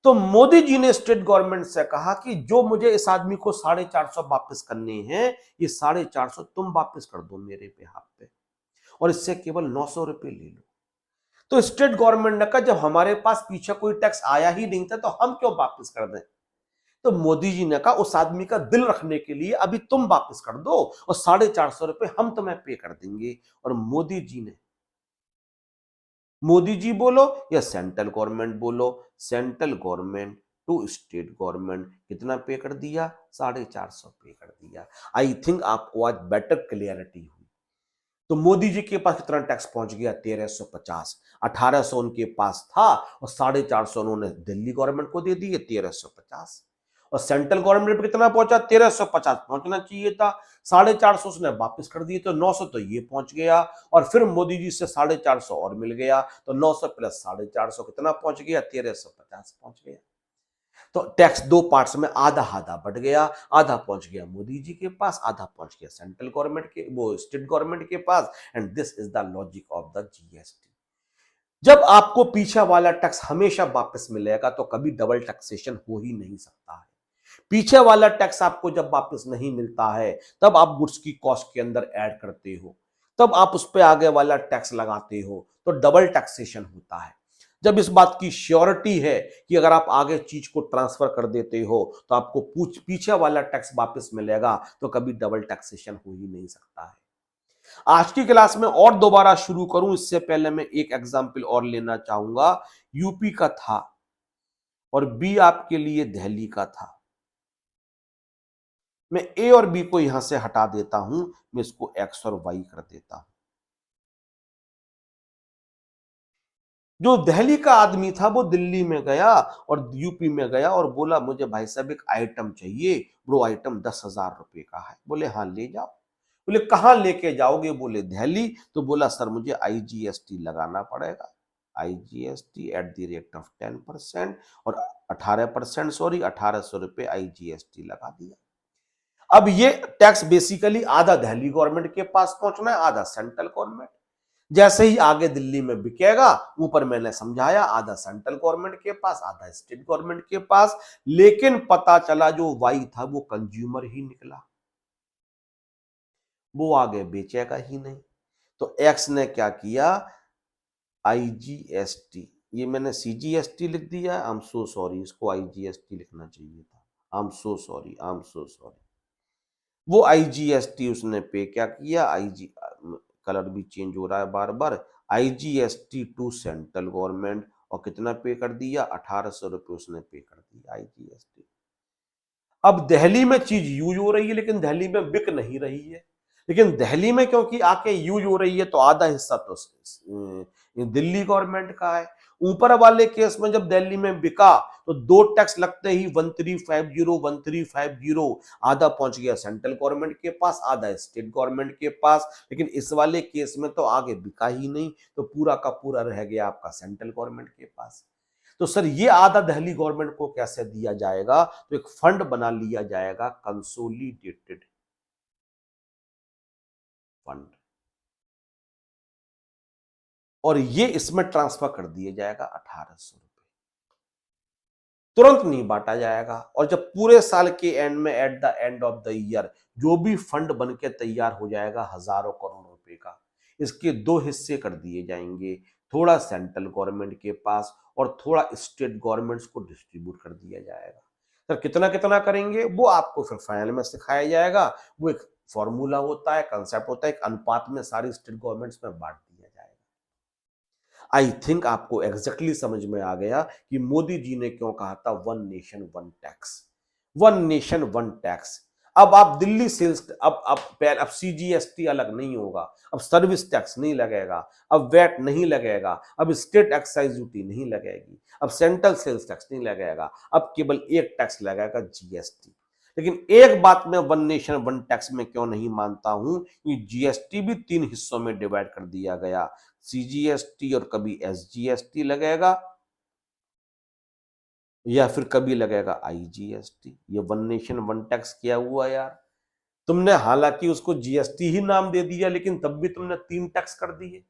तो मोदी जी ने स्टेट गवर्नमेंट से कहा कि जो मुझे इस आदमी को 450 वापस करने हैं, ये 450 तुम वापस कर दो मेरे पे हाथ पे, और इससे केवल 900 रुपए ले लो। तो स्टेट गवर्नमेंट ने कहा जब हमारे पास पीछे कोई टैक्स आया ही नहीं था तो हम क्यों वापस कर दें? तो मोदी जी ने कहा उस आदमी का दिल रखने के लिए अभी तुम वापस कर दो और 450 रुपए हम तुम्हें पे कर देंगे। और मोदी जी बोलो या सेंट्रल गवर्नमेंट बोलो, central government to state government कितना पे कर दिया? 450 पे कर दिया। आई थिंक आपको आज बेटर क्लियरिटी हुई। तो मोदी जी के पास कितना टैक्स पहुंच गया? 1350। 1800 उनके पास था और 450 उन्होंने दिल्ली गवर्नमेंट को दे दिए, 1350। और सेंट्रल गवर्नमेंट पे कितना पहुंचा? 1350 पहुंचना चाहिए था, 450 उसने वापस कर दिए, तो 900 तो ये पहुंच गया। और फिर मोदी जी से 450 और मिल गया, तो 900 प्लस 450 कितना पहुंच गया? 1350 पहुंच गया। तो टैक्स दो पार्ट्स में आधा आधा बढ़ गया, आधा पहुंच गया मोदी जी के पास, आधा पहुंच गया सेंट्रल गवर्नमेंट के, वो स्टेट गवर्नमेंट के पास। And this is the logic of the GST. जब आपको पीछे वाला टैक्स हमेशा वापस मिलेगा तो कभी डबल टैक्सेशन हो ही नहीं सकता है। पीछे वाला टैक्स आपको जब वापस नहीं मिलता है तब आप गुड्स की कॉस्ट के अंदर ऐड करते हो, तब आप उस पर आगे वाला टैक्स लगाते हो, तो डबल टैक्सेशन होता है। जब इस बात की श्योरिटी है कि अगर आप आगे चीज को ट्रांसफर कर देते हो तो आपको पीछे वाला टैक्स वापस मिलेगा, तो कभी डबल टैक्सेशन हो ही नहीं सकता है। आज की क्लास में और दोबारा शुरू करूं इससे पहले मैं एक एग्जाम्पल और लेना चाहूंगा। यूपी का था और बी आपके लिए दिल्ली का था। मैं ए और बी को यहां से हटा देता हूं, मैं इसको एक्स और वाई कर देता हूं। जो दिल्ली का आदमी था वो दिल्ली में गया और यूपी में गया और बोला मुझे भाई साहब एक आइटम चाहिए, वो आइटम 10,000 रुपए का है। बोले हाँ ले जाओ। बोले कहाँ लेके जाओगे? बोले दिल्ली। तो बोला सर मुझे आईजीएसटी लगाना पड़ेगा। IGST at the rate of 10% और 18%, सॉरी 1800 रुपए आईजीएसटी लगा दिया। अब ये टैक्स बेसिकली आधा दिल्ली गवर्नमेंट के पास पहुंचना है, आधा सेंट्रल गवर्नमेंट। जैसे ही आगे दिल्ली में बिकेगा, ऊपर मैंने समझाया आधा सेंट्रल गवर्नमेंट के पास, आधा स्टेट गवर्नमेंट के पास। लेकिन पता चला जो वाई था वो कंज्यूमर ही निकला, वो आगे बेचेगा ही नहीं। तो एक्स ने क्या किया? आईजीएसटी, ये मैंने सीजीएसटी लिख दिया, आई एम सो सॉरी, इसको आईजीएसटी लिखना चाहिए था। I am so sorry, I am so sorry. वो आईजीएसटी उसने पे क्या किया? आईजी, कलर भी चेंज हो रहा है बार बार। आईजीएसटी टू सेंट्रल गवर्नमेंट, और कितना पे कर दिया? 1800 रुपए उसने पे कर दिया आईजीएसटी। अब दिल्ली में चीज यूज हो रही है लेकिन दिल्ली में बिक नहीं रही है। लेकिन दिल्ली में क्योंकि आके यूज हो रही है तो आधा हिस्सा तो दिल्ली गवर्नमेंट का है। ऊपर वाले केस में जब दिल्ली में बिका तो 2 टैक्स लगते ही 1350 आधा पहुंच गया सेंट्रल गवर्नमेंट के पास, आधा स्टेट गवर्नमेंट के पास। लेकिन इस वाले केस में तो आगे बिका ही नहीं, तो पूरा का पूरा रह गया आपका सेंट्रल गवर्नमेंट के पास। तो सर ये आधा दिल्ली गवर्नमेंट को कैसे दिया जाएगा? तो एक फंड बना लिया जाएगा, कंसोलिडेटेड फंड, और ये इसमें ट्रांसफर कर दिया जाएगा 1800 रुपए। तुरंत नहीं बांटा जाएगा, और जब पूरे साल के एंड में at the end of the year जो भी फंड बन के तैयार हो जाएगा हजारों करोड़ रुपए का, इसके 2 हिस्से कर दिए जाएंगे, थोड़ा सेंट्रल गवर्नमेंट के पास और थोड़ा स्टेट गवर्नमेंट्स को डिस्ट्रीब्यूट कर दिया जाएगा। सर कितना कितना करेंगे वो आपको फिर फाइनल में सिखाया जाएगा। वो एक फॉर्मूला होता है, कंसेप्ट होता है, एक अनुपात में सारी स्टेट गवर्नमेंट्स में बांट दिया जाएगा। आई थिंक आपको एग्जैक्टली समझ में आ गया कि मोदी जी ने क्यों कहा था one nation one tax, one nation one tax. अब आप दिल्ली सेल्स, अब सीजीएसटी अलग नहीं होगा, अब सर्विस टैक्स नहीं लगेगा, अब वैट नहीं लगेगा, अब स्टेट एक्साइज ड्यूटी नहीं लगेगी, अब सेंट्रल सेल्स टैक्स नहीं लगेगा, अब केवल एक टैक्स लगेगा, जीएसटी। लेकिन एक बात मैं वन नेशन वन टैक्स में क्यों नहीं मानता हूं कि जीएसटी भी 3 हिस्सों में डिवाइड कर दिया गया, सीजीएसटी और कभी एसजीएसटी लगेगा, या फिर कभी लगेगा आईजीएसटी। ये वन नेशन वन टैक्स किया हुआ यार। तुमने हालांकि उसको जीएसटी ही नाम दे दिया, लेकिन तब भी तुमने 3 टैक्स कर दिए।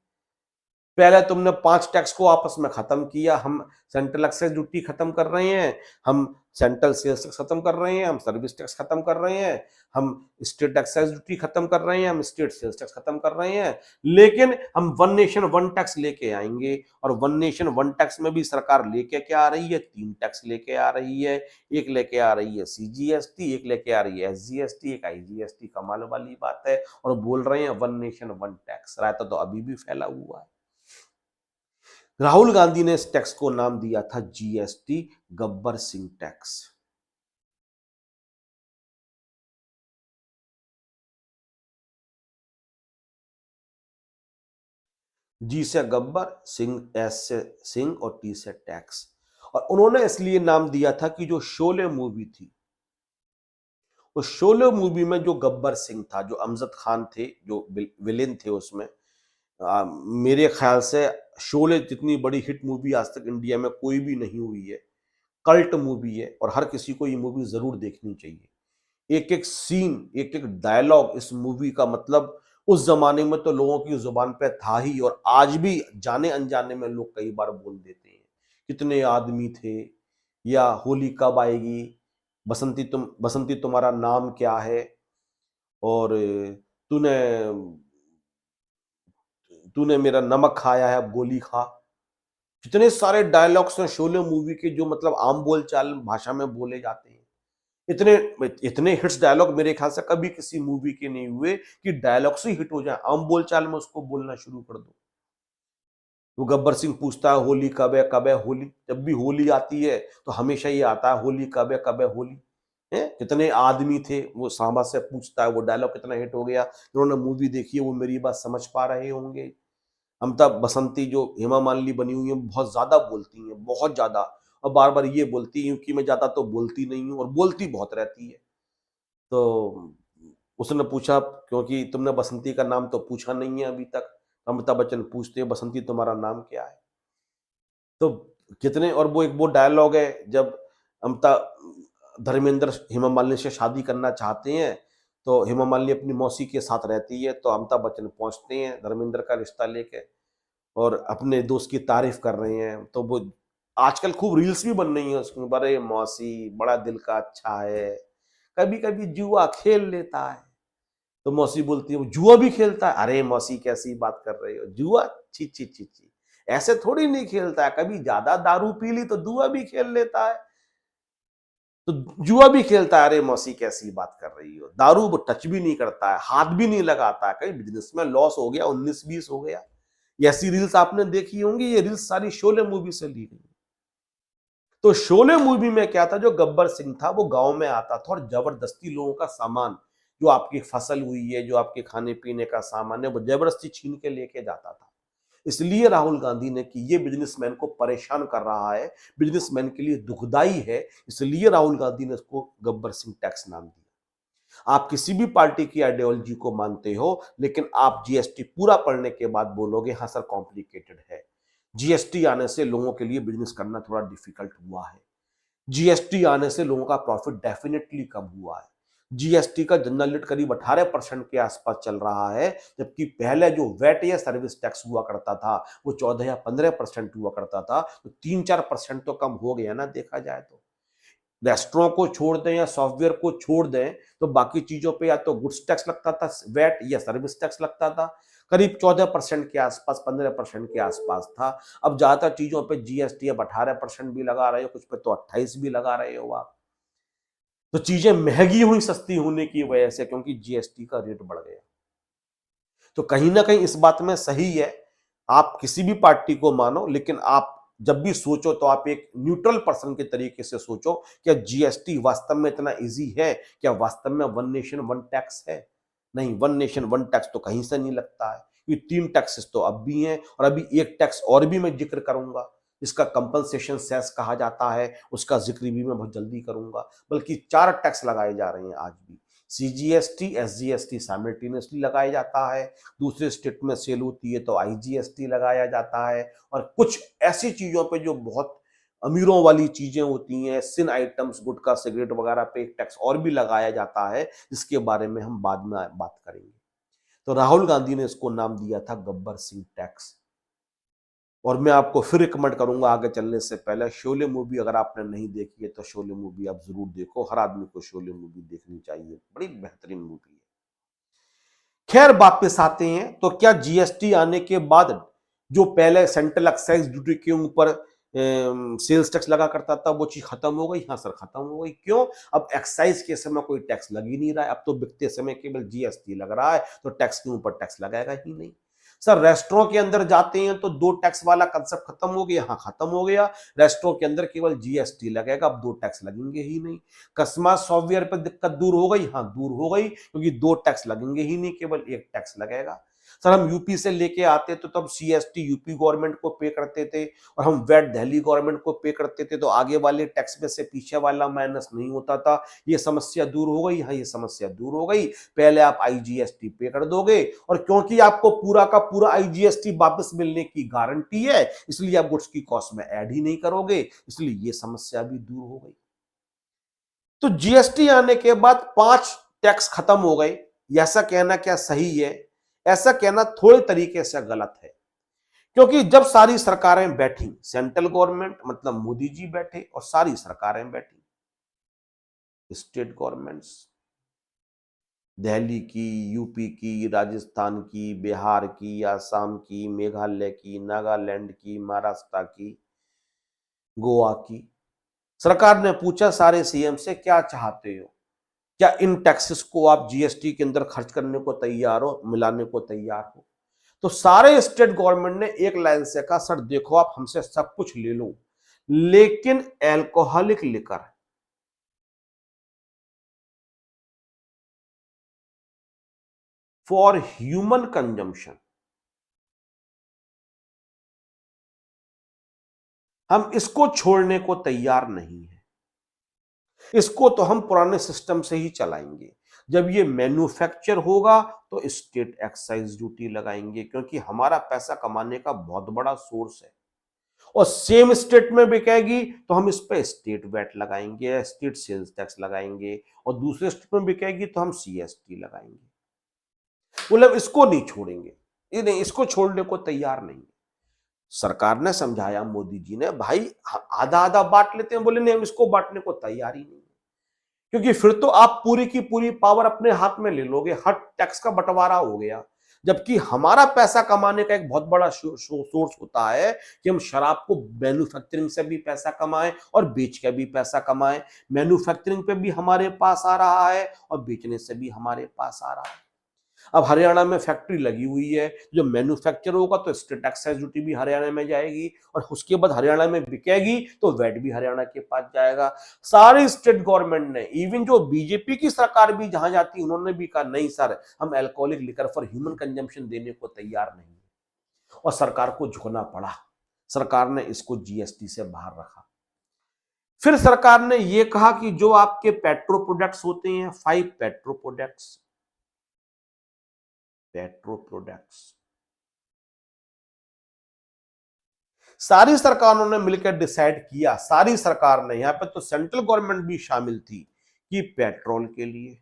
पहले तुमने 5 टैक्स को आपस में खत्म किया, हम सेंट्रल एक्साइज ड्यूटी खत्म कर रहे हैं, हम सेंट्रल सेल्स टैक्स खत्म कर रहे हैं, हम सर्विस टैक्स खत्म कर रहे हैं, हम स्टेट एक्साइज ड्यूटी खत्म कर रहे हैं, हम स्टेट सेल्स टैक्स खत्म कर रहे हैं। लेकिन हम वन नेशन वन टैक्स लेके आएंगे, और वन नेशन वन टैक्स में भी सरकार लेके क्या आ रही है? 3 टैक्स लेके आ रही है। एक लेके आ रही है सीजीएसटी, एक लेके आ रही है एसजीएसटी, एक आईजीएसटी। कमाल वाली बात है, और बोल रहे हैं वन नेशन वन टैक्स। रायता तो अभी भी फैला हुआ है। राहुल गांधी ने इस टैक्स को नाम दिया था जीएसटी, गब्बर सिंह टैक्स। जी से गब्बर, सिंह, एस से सिंह और टी से टैक्स। और उन्होंने इसलिए नाम दिया था कि जो शोले मूवी थी, उस शोले मूवी में जो गब्बर सिंह था, जो अमजद खान थे, जो विलेन थे उसमें, मेरे ख्याल से शोले जितनी बड़ी हिट मूवी आज तक इंडिया में कोई भी नहीं हुई है। कल्ट मूवी है, और हर किसी को ये मूवी जरूर देखनी चाहिए। एक एक सीन, एक एक डायलॉग इस मूवी का, मतलब उस जमाने में तो लोगों की जुबान पे था ही, और आज भी जाने अनजाने में लोग कई बार बोल देते हैं। कितने आदमी थे, या होली कब आएगी, बसंती तुम्हारा नाम क्या है, और तूने तूने मेरा नमक खाया है अब गोली खा। कितने सारे डायलॉग्स हैं शोले मूवी के जो मतलब आम बोलचाल भाषा में बोले जाते हैं। इतने इतने हिट्स डायलॉग मेरे ख्याल से कभी किसी मूवी के नहीं हुए कि डायलॉग से हिट हो जाए, आम बोलचाल में उसको बोलना शुरू कर दो। वो गब्बर सिंह पूछता है होली कब है होली, जब भी होली आती है तो हमेशा ये आता है होली कब है होली है। कितने आदमी थे, वो सांबा से पूछता है, वो डायलॉग कितना हिट हो गया। जिन्होंने मूवी देखी है वो मेरी बात समझ पा रहे होंगे। अमिताभ बसंती जो हेमा मालिनी बनी हुई है बहुत ज्यादा बोलती हैं, बहुत ज्यादा, और बार बार ये बोलती हैं कि मैं ज्यादा तो बोलती नहीं हूँ, और बोलती बहुत रहती है। तो उसने पूछा, क्योंकि तुमने बसंती का नाम तो पूछा नहीं है अभी तक। अमिताभ बच्चन पूछते हैं बसंती तुम्हारा नाम क्या है? तो कितने, और वो डायलॉग है जब धर्मेंद्र हेमा मालिनी से शादी करना चाहते हैं, तो हेमा मालिनी अपनी मौसी के साथ रहती है, तो अमिताभ बच्चन पहुंचते हैं धर्मेंद्र का रिश्ता लेके, और अपने दोस्त की तारीफ कर रहे हैं। तो वो आजकल खूब रील्स भी बन रही है उसमें, बड़े मौसी बड़ा दिल का अच्छा है, कभी कभी जुआ खेल लेता है। तो मौसी बोलती है वो जुआ भी खेलता है? अरे मौसी कैसी बात कर रहे हो, जुआ छी छी छी छी, ऐसे थोड़ी नहीं खेलता है, कभी ज्यादा दारू पी ली तो जुआ भी खेल लेता है। तो जुआ भी खेलता है? अरे मौसी कैसी बात कर रही हो, दारू वो टच भी नहीं करता है, हाथ भी नहीं लगाता है, कहीं बिजनेस में लॉस हो गया, 19-20 हो गया। ये ऐसी रील्स आपने देखी होंगी, ये रील्स सारी शोले मूवी से ली गई। तो शोले मूवी में क्या था, जो गब्बर सिंह था वो गांव में आता था और जबरदस्ती लोगों का सामान, जो आपकी फसल हुई है, जो आपके खाने पीने का सामान है, वो जबरदस्ती छीन के लेके जाता था। इसलिए राहुल गांधी ने कि ये बिजनेसमैन को परेशान कर रहा है, बिजनेसमैन के लिए दुखदाई है, इसलिए राहुल गांधी ने इसको गब्बर सिंह टैक्स नाम दिया। आप किसी भी पार्टी की आइडियोलॉजी को मानते हो, लेकिन आप जीएसटी पूरा पढ़ने के बाद बोलोगे हाँ सर कॉम्प्लिकेटेड है। जीएसटी आने से लोगों के लिए बिजनेस करना थोड़ा डिफिकल्ट हुआ है। जीएसटी आने से लोगों का प्रॉफिट डेफिनेटली कम हुआ है। जीएसटी का जनरल रेट करीब 18% के आसपास चल रहा है, जबकि पहले जो वैट या सर्विस टैक्स हुआ करता था वो 14 या 15% हुआ करता था, तो 3-4% तो कम हो गया ना देखा जाए तो। रेस्टोरेंट को छोड़ दें या सॉफ्टवेयर को छोड़ दें तो बाकी चीजों पे या तो गुड्स टैक्स लगता था, वैट या सर्विस टैक्स लगता था, करीब 14% के आसपास, 15% के आसपास था। अब ज्यादातर चीजों पे जीएसटी अब 18% भी लगा रहे हो, कुछ पे तो 28 भी लगा रहे हो आप। तो चीजें महंगी हुई सस्ती होने की वजह से, क्योंकि जीएसटी का रेट बढ़ गया। तो कहीं ना कहीं इस बात में सही है, आप किसी भी पार्टी को मानो, लेकिन आप जब भी सोचो तो आप एक न्यूट्रल पर्सन के तरीके से सोचो। क्या जीएसटी वास्तव में इतना इजी है? क्या वास्तव में वन नेशन वन टैक्स है? नहीं, वन नेशन वन टैक्स तो कहीं से नहीं लगता है। ये 3 टैक्सेस तो अब भी हैं, और अभी एक टैक्स और भी मैं जिक्र करूंगा, इसका कंपनसेशन सेस कहा जाता है, उसका जिक्र भी मैं बहुत जल्दी करूंगा। बल्कि 4 टैक्स लगाए जा रहे हैं आज भी। सीजीएसटी, एसजीएसटी साइमल्टेनियसली लगाया जाता है, दूसरे स्टेट में सेल होती है तो आईजीएसटी लगाया जाता है, और कुछ ऐसी चीजों पे जो बहुत अमीरों वाली चीजें होती हैं, सिन आइटम्स, गुटखा, सिगरेट वगैरह पे एक टैक्स और भी लगाया जाता है, जिसके बारे में हम बाद में बात करेंगे। तो राहुल गांधी ने इसको नाम दिया था गब्बर सिंह टैक्स। और मैं आपको फिर रिकमेंड करूंगा आगे चलने से पहले, शोले मूवी अगर आपने नहीं देखी है तो शोले मूवी आप जरूर देखो। हर आदमी को शोले मूवी देखनी चाहिए, बड़ी बेहतरीन मूवी है। खैर वापस आते हैं, तो क्या जीएसटी आने के बाद जो पहले सेंट्रल एक्साइज ड्यूटी के ऊपर सेल्स टैक्स लगा करता था वो चीज खत्म हो गई? हाँ सर खत्म हो गई। क्यों? अब एक्साइज के समय कोई टैक्स लग ही नहीं रहा है, अब तो बिकते समय केवल जीएसटी लग रहा है, तो टैक्स के ऊपर टैक्स लगाएगा ही नहीं। सर रेस्टोरेंट के अंदर जाते हैं तो 2 टैक्स वाला कंसेप्ट खत्म हो गया? हाँ खत्म हो गया। रेस्टोरेंट के अंदर केवल जीएसटी लगेगा, अब 2 टैक्स लगेंगे ही नहीं। कस्टमर सॉफ्टवेयर पर दिक्कत दूर हो गई? हाँ दूर हो गई, क्योंकि 2 टैक्स लगेंगे ही नहीं, केवल एक टैक्स लगेगा। सर हम यूपी से लेके आते तो तब सीएसटी यूपी गवर्नमेंट को पे करते थे, और हम वैट दिल्ली गवर्नमेंट को पे करते थे, तो आगे वाले टैक्स में से पीछे वाला माइनस नहीं होता था। ये समस्या दूर हो गई? हाँ ये समस्या दूर हो गई। पहले आप आईजीएसटी पे कर दोगे, और क्योंकि आपको पूरा का पूरा आईजीएसटी वापस मिलने की गारंटी है, इसलिए आप गुड्स की कॉस्ट में ऐड ही नहीं करोगे, इसलिए ये समस्या भी दूर हो गई। तो जीएसटी आने के बाद 5 टैक्स खत्म हो गए। ऐसा कहना क्या सही है? ऐसा कहना थोड़े तरीके से गलत है, क्योंकि जब सारी सरकारें बैठी, सेंट्रल गवर्नमेंट मतलब मोदी जी बैठे और सारी सरकारें बैठी, स्टेट गवर्नमेंट्स, दिल्ली की, यूपी की, राजस्थान की, बिहार की, असम की, मेघालय की, नागालैंड की, महाराष्ट्र की, गोवा की, सरकार ने पूछा सारे सीएम से क्या चाहते हो, क्या इन टैक्सेस को आप जीएसटी के अंदर खर्च करने को तैयार हो, मिलाने को तैयार हो? तो सारे स्टेट गवर्नमेंट ने एक लाइन से कहा सर देखो आप हमसे सब कुछ ले लो, लेकिन alcoholic liquor for human consumption हम इसको छोड़ने को तैयार नहीं है। इसको तो हम पुराने सिस्टम से ही चलाएंगे। जब ये मैन्युफैक्चर होगा तो स्टेट एक्साइज ड्यूटी लगाएंगे, क्योंकि हमारा पैसा कमाने का बहुत बड़ा सोर्स है। और सेम स्टेट में बिकेगी तो हम इस पे स्टेट वैट लगाएंगे, स्टेट सेल्स टैक्स लगाएंगे, और दूसरे स्टेट में बिकेगी तो हम सीएसटी लगाएंगे। मतलब इसको नहीं छोड़ेंगे, ये नहीं, इसको छोड़ने को तैयार नहीं। सरकार ने समझाया, मोदी जी ने, भाई आधा आधा बांट लेते हैं। बोले नहीं हम इसको बांटने को तैयार ही नहीं, क्योंकि फिर तो आप पूरी की पूरी पावर अपने हाथ में ले लोगे, हर टैक्स का बंटवारा हो गया। जबकि हमारा पैसा कमाने का एक बहुत बड़ा सोर्स होता है कि हम शराब को मैन्युफैक्चरिंग से भी पैसा कमाएं और बेच के भी पैसा कमाएं। मैन्युफैक्चरिंग पे भी हमारे पास आ रहा है और बेचने से भी हमारे पास आ रहा है। अब हरियाणा में फैक्ट्री लगी हुई है, जो मैन्युफैक्चर होगा तो स्टेट एक्साइज ड्यूटी भी हरियाणा में जाएगी और उसके बाद हरियाणा में बिकेगी तो वैट भी हरियाणा के पास जाएगा। सारी स्टेट गवर्नमेंट ने, इवन जो बीजेपी की सरकार भी जहां जाती उन्होंने भी कहा नहीं सर, हम alcoholic liquor for human consumption देने को तैयार नहीं है और सरकार को झुकना पड़ा। सरकार ने इसको जीएसटी से बाहर रखा। फिर सरकार ने यह कहा कि जो आपके पेट्रो प्रोडक्ट्स होते हैं, 5 पेट्रो प्रोडक्ट्स सारी सरकारों ने मिलकर डिसाइड किया, सारी सरकार ने, यहां पे तो सेंट्रल गवर्नमेंट भी शामिल थी, कि पेट्रोल के लिए,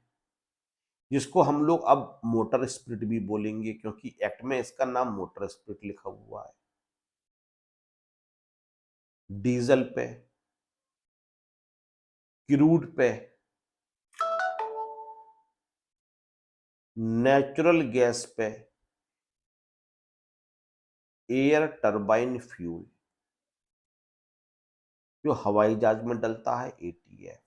जिसको हम लोग अब मोटर स्पिरिट भी बोलेंगे क्योंकि एक्ट में इसका नाम मोटर स्पिरिट लिखा हुआ है, डीजल पे, क्रूड पे, नेचुरल गैस पे, एयर टरबाइन फ्यूल जो हवाई जहाज में डलता है, एटीएफ।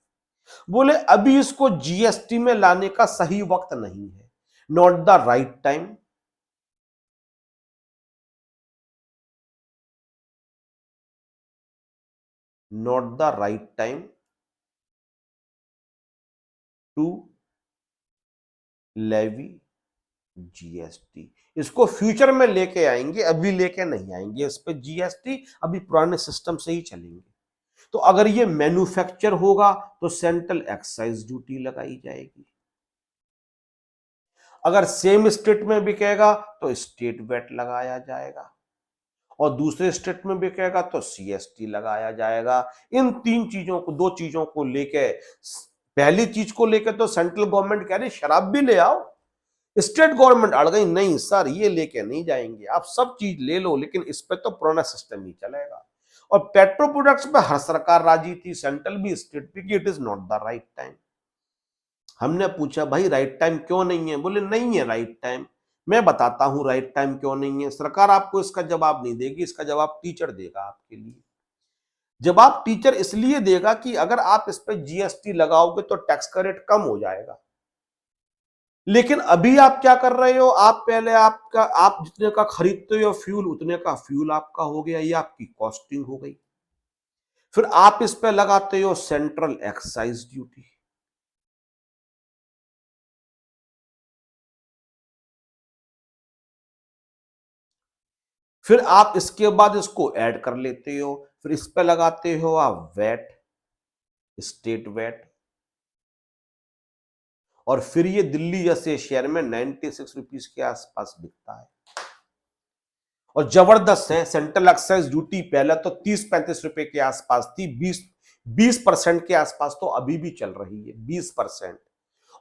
बोले अभी इसको जीएसटी में लाने का सही वक्त नहीं है, not the right time. Not the right time to levy GST. इसको फ्यूचर में लेके आएंगे, अभी लेके नहीं आएंगे इस पे जीएसटी, अभी पुराने सिस्टम से ही चलेंगे। तो अगर ये मैन्युफैक्चर होगा तो सेंट्रल एक्साइज ड्यूटी लगाई जाएगी, अगर सेम स्टेट में बिकेगा तो स्टेट वेट लगाया जाएगा और दूसरे स्टेट में बिकेगा तो सीएसटी लगाया जाएगा। इन तीन चीजों को, दो चीजों को लेके, पहली चीज को लेके तो सेंट्रल गवर्नमेंट कह रही शराब भी ले आओ, स्टेट गवर्नमेंट अड़ गई, नहीं सर ये लेके नहीं जाएंगे, आप सब चीज ले लो लेकिन इस पे तो पुराना सिस्टम ही चलेगा। और पेट्रो प्रोडक्ट्स पे हर सरकार राजी थी, सेंट्रल भी स्टेट भी, कि it is not the right time. हमने पूछा भाई राइट टाइम क्यों नहीं है? बोले नहीं है राइट टाइम। मैं बताता हूं राइट टाइम क्यों नहीं है। सरकार आपको इसका जवाब नहीं देगी, इसका जवाब टीचर देगा आपके लिए। जवाब टीचर इसलिए देगा कि अगर आप इस पे जीएसटी लगाओगे तो टैक्स का रेट कम हो जाएगा, लेकिन अभी आप क्या कर रहे हो, आप पहले आप जितने का खरीदते हो फ्यूल, उतने का फ्यूल आपका हो गया, ये आपकी कॉस्टिंग हो गई। फिर आप इस पे लगाते हो सेंट्रल एक्साइज ड्यूटी, फिर आप इसके बाद इसको ऐड कर लेते हो, फिर इस पे लगाते हो आप वैट, स्टेट वैट, और फिर ये दिल्ली जैसे शहर में 96 रुपीज के आसपास बिकता है। और जबरदस्त है, सेंट्रल एक्साइज ड्यूटी पहले तो 30-35 रुपए के आसपास थी, 20% के आसपास तो अभी भी चल रही है, 20%।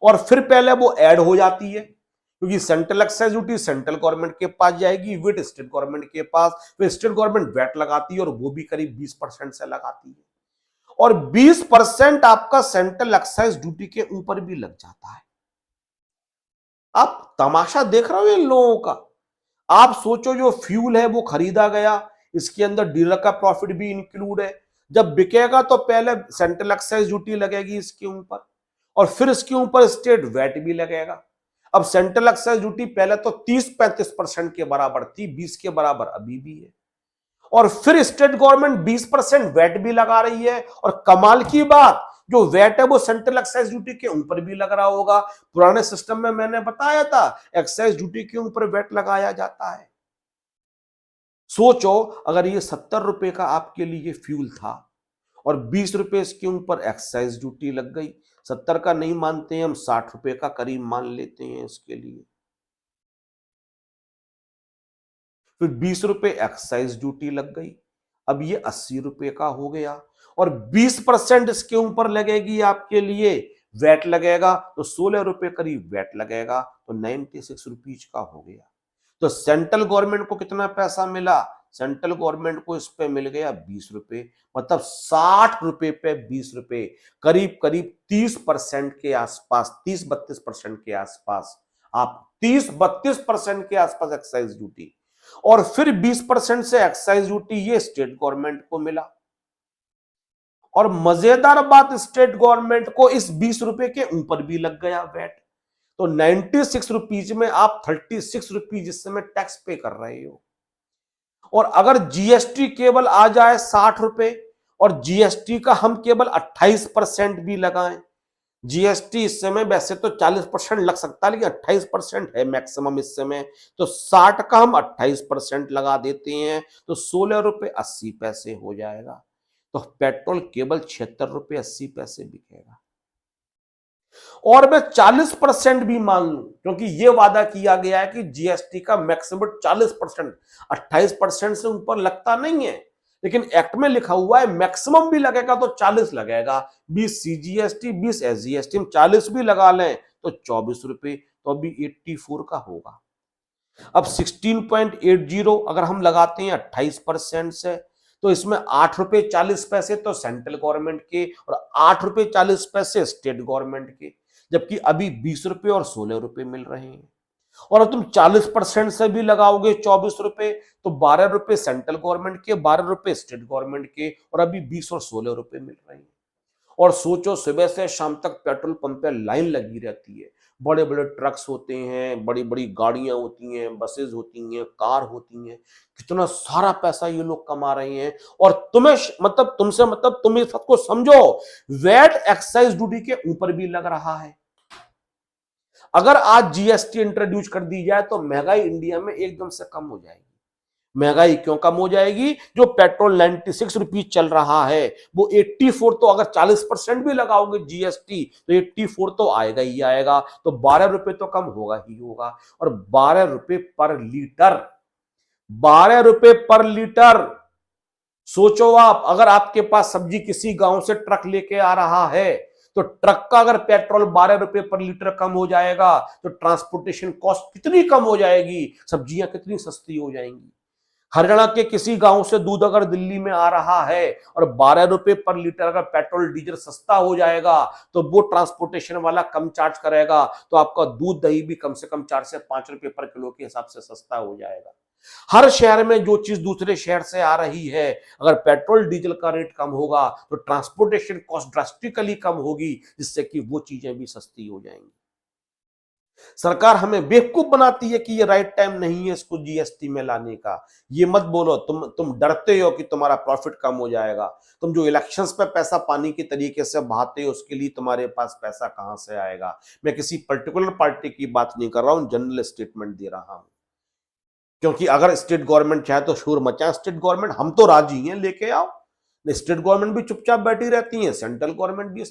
और फिर पहले वो ऐड हो जाती है क्योंकि central excise duty central government के पास जाएगी, वेट स्टेट गवर्नमेंट के पास, फिर स्टेट गवर्नमेंट वैट लगाती है और वो भी करीब 20% से लगाती है, और 20% आपका सेंट्रल एक्साइज ड्यूटी के ऊपर भी लग जाता है। आप तमाशा देख रहे हो इन लोगों का। आप सोचो जो फ्यूल है वो खरीदा गया, इसके अंदर डीलर का प्रॉफिट भी इंक्लूड है, जब बिकेगा तो पहले सेंट्रल एक्साइज ड्यूटी लगेगी इसके ऊपर और फिर इसके ऊपर स्टेट वैट भी लगेगा। अब सेंट्रल एक्साइज ड्यूटी पहले तो 30-35% के बराबर थी, 20 के बराबर अभी भी है, और फिर स्टेट गवर्नमेंट 20% वैट भी लगा रही है। और कमाल की बात, जो वैट है वो सेंट्रल एक्साइज ड्यूटी के ऊपर भी लग रहा होगा। पुराने सिस्टम में मैंने बताया था एक्साइज ड्यूटी के ऊपर वैट लगाया जाता है। सोचो अगर ये 70 रुपए का आपके लिए फ्यूल था और 20 रुपए इसके ऊपर एक्साइज ड्यूटी लग गई, 70 का नहीं मानते हैं हम, 60 रुपए का करीब मान लेते हैं इसके लिए, फिर 20 रुपए एक्साइज ड्यूटी लग गई, अब ये 80 रुपए का हो गया, और 20% इसके ऊपर लगेगी आपके लिए वैट लगेगा, तो 16 रुपए करीब वैट लगेगा, तो 96 रुपीज का हो गया। तो सेंट्रल गवर्नमेंट को कितना पैसा मिला? सेंट्रल गवर्नमेंट को इस पे मिल गया 20 रुपए, मतलब 60 रुपए पे 20 रुपए, करीब करीब 30% के आसपास, 30-32% के आसपास, आप 30-32% के आसपास एक्साइज ड्यूटी, और फिर 20% से एक्साइज ड्यूटी ये स्टेट गवर्नमेंट को मिला। और मजेदार बात, स्टेट गवर्नमेंट को इस 20 रुपए के ऊपर भी लग गया वैट, तो 96 रुपीज में आप 36 रुपीज इस समय टैक्स पे कर रहे हो। और अगर जीएसटी केवल आ जाए 60 रुपए और जीएसटी का हम केवल 28% भी लगाएं, जीएसटी इस समय वैसे तो 40% लग सकता है, लेकिन 28% है मैक्सिमम इस समय, तो 60 का हम 28% लगा देते हैं तो 16 रुपए 80 पैसे हो जाएगा। तो पेट्रोल केवल 76 रुपए 80 पैसे बिकेगा। और मैं 40% भी मान लूं, क्योंकि यह वादा किया गया है कि जीएसटी का मैक्सिमम 40%, 28% से ऊपर लगता नहीं है, लेकिन एक्ट में लिखा हुआ है मैक्सिमम भी लगेगा तो 40 लगेगा। 20 सीजीएसटी 20 एसजीएसटी, हम 40 भी लगा लें तो 24 रुपए, तो अभी 84 का होगा। अब 16.80 अगर हम लगाते हैं 28% से, तो इसमें 8 रुपए 40 पैसे तो सेंट्रल गवर्नमेंट के और 8 रुपए 40 पैसे स्टेट गवर्नमेंट के, जबकि अभी 20 रुपए और 16 रुपए मिल रहे हैं। और अब तुम 40% से भी लगाओगे 24 रुपए, तो 12 रुपए सेंट्रल गवर्नमेंट के, 12 रुपए स्टेट गवर्नमेंट के, और अभी 20 और 16 रुपए मिल रहे हैं। और सोचो सुबह से शाम तक पेट्रोल पंप पे लाइन लगी रहती है, बड़े बड़े ट्रक्स होते हैं, बड़ी बड़ी गाड़ियां होती हैं, बसेस होती हैं, कार होती हैं, कितना सारा पैसा ये लोग कमा रहे हैं। और तुम्हें मतलब तुमसे मतलब तुम इस बात को समझो, वैट एक्साइज ड्यूटी के ऊपर भी लग रहा है। अगर आज जीएसटी इंट्रोड्यूस कर दी जाए तो महंगाई इंडिया में एकदम से कम हो जाएगी। महंगाई क्यों कम हो जाएगी? जो पेट्रोल 96 रुपीज चल रहा है वो 84, तो अगर 40% भी लगाओगे जीएसटी तो 84 तो आएगा ही आएगा, तो 12 रुपए तो कम होगा ही होगा। और 12 रुपए पर लीटर, 12 रुपए पर लीटर। सोचो आप, अगर आपके पास सब्जी किसी गांव से ट्रक लेके आ रहा है, तो ट्रक का अगर पेट्रोल 12 रुपए पर लीटर कम हो जाएगा तो ट्रांसपोर्टेशन कॉस्ट कितनी कम हो जाएगी, सब्जियां कितनी सस्ती हो जाएंगी। हरियाणा के किसी गांव से दूध अगर दिल्ली में आ रहा है और 12 रुपए पर लीटर अगर पेट्रोल डीजल सस्ता हो जाएगा तो वो ट्रांसपोर्टेशन वाला कम चार्ज करेगा, तो आपका दूध दही भी कम से कम 4 से 5 रुपए पर किलो के हिसाब से सस्ता हो जाएगा। हर शहर में जो चीज दूसरे शहर से आ रही है, अगर पेट्रोल डीजल का रेट कम होगा तो ट्रांसपोर्टेशन कॉस्ट ड्रास्टिकली कम होगी, जिससे कि वो चीजें भी सस्ती हो जाएंगी। सरकार हमें बेवकूफ बनाती है कि ये राइट टाइम नहीं है इसको जीएसटी में लाने का। ये मत बोलो, तुम डरते हो कि तुम्हारा प्रॉफिट कम हो जाएगा। तुम जो इलेक्शंस पे पैसा पानी के तरीके से बहाते हो, उसके लिए तुम्हारे पास पैसा कहां से आएगा? मैं किसी पर्टिकुलर पार्टी की बात नहीं कर रहा हूं, जनरल स्टेटमेंट दे रहा हूं। क्योंकि अगर स्टेट गवर्नमेंट चाहे तो शोर मचाए, स्टेट गवर्नमेंट हम तो राजी हैं, लेके आओ। स्टेट गवर्नमेंट भी चुपचाप बैठी रहती है, सेंट्रल गवर्नमेंट भी,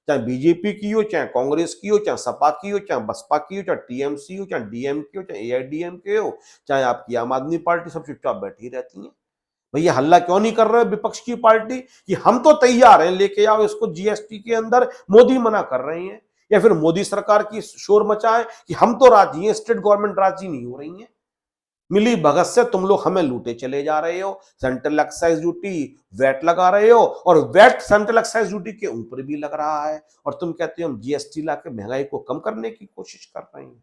चाहे बीजेपी की हो, चाहे कांग्रेस की हो, चाहे सपा की हो, चाहे बसपा की हो, चाहे टीएमसी हो, चाहे डीएमके हो, चाहे एआईडीएमके हो, चाहे आपकी आम आदमी पार्टी, सब चुपचाप बैठी रहती है। भैया हल्ला क्यों नहीं कर रहे हो विपक्ष की पार्टी कि हम तो तैयार हैं, लेके आओ इसको जीएसटी के अंदर, मोदी मना कर रहे हैं? या फिर मोदी सरकार की शोर मचाए कि हम तो राजी हैं, स्टेट गवर्नमेंट राजी नहीं हो रही है। मिली भगत से तुम लोग हमें लूटे चले जा रहे हो। सेंट्रल एक्साइज ड्यूटी वैट लगा रहे हो, और वैट सेंट्रल एक्साइज ड्यूटी के ऊपर भी लग रहा है, और तुम कहते हो हम जीएसटी लाके महंगाई को कम करने की कोशिश कर रहे हैं।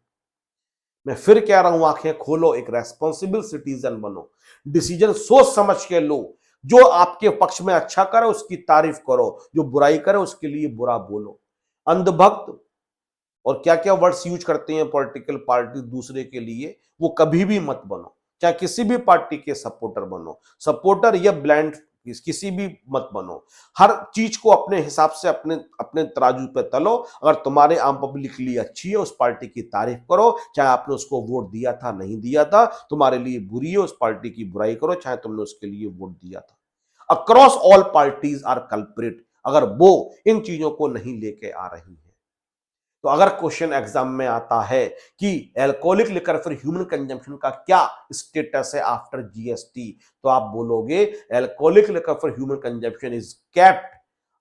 मैं फिर कह रहा हूं, आंखें खोलो, एक रेस्पॉन्सिबल सिटीजन बनो, डिसीजन सोच समझ के लो। जो आपके पक्ष में अच्छा करे उसकी तारीफ करो, जो बुराई करे उसके लिए बुरा बोलो। अंधभक्त और क्या क्या वर्ड्स यूज करते हैं पॉलिटिकल पार्टी दूसरे के लिए, वो कभी भी मत बनो। चाहे किसी भी पार्टी के सपोर्टर बनो, सपोर्टर या ब्लाइंड किसी भी मत बनो। हर चीज को अपने हिसाब से अपने अपने तराजू पे तलो। अगर तुम्हारे आम पब्लिक के लिए अच्छी है उस पार्टी की तारीफ करो, चाहे आपने उसको वोट दिया था नहीं दिया था। तुम्हारे लिए बुरी है उस पार्टी की बुराई करो, चाहे तुमने उसके लिए वोट दिया था। Across all parties are culprit, अगर वो इन चीजों को नहीं लेके आ रही है। तो अगर क्वेश्चन एग्जाम में आता है कि alcoholic liquor for human consumption का क्या स्टेटस है आफ्टर जीएसटी, तो आप बोलोगे alcoholic liquor for human consumption is kept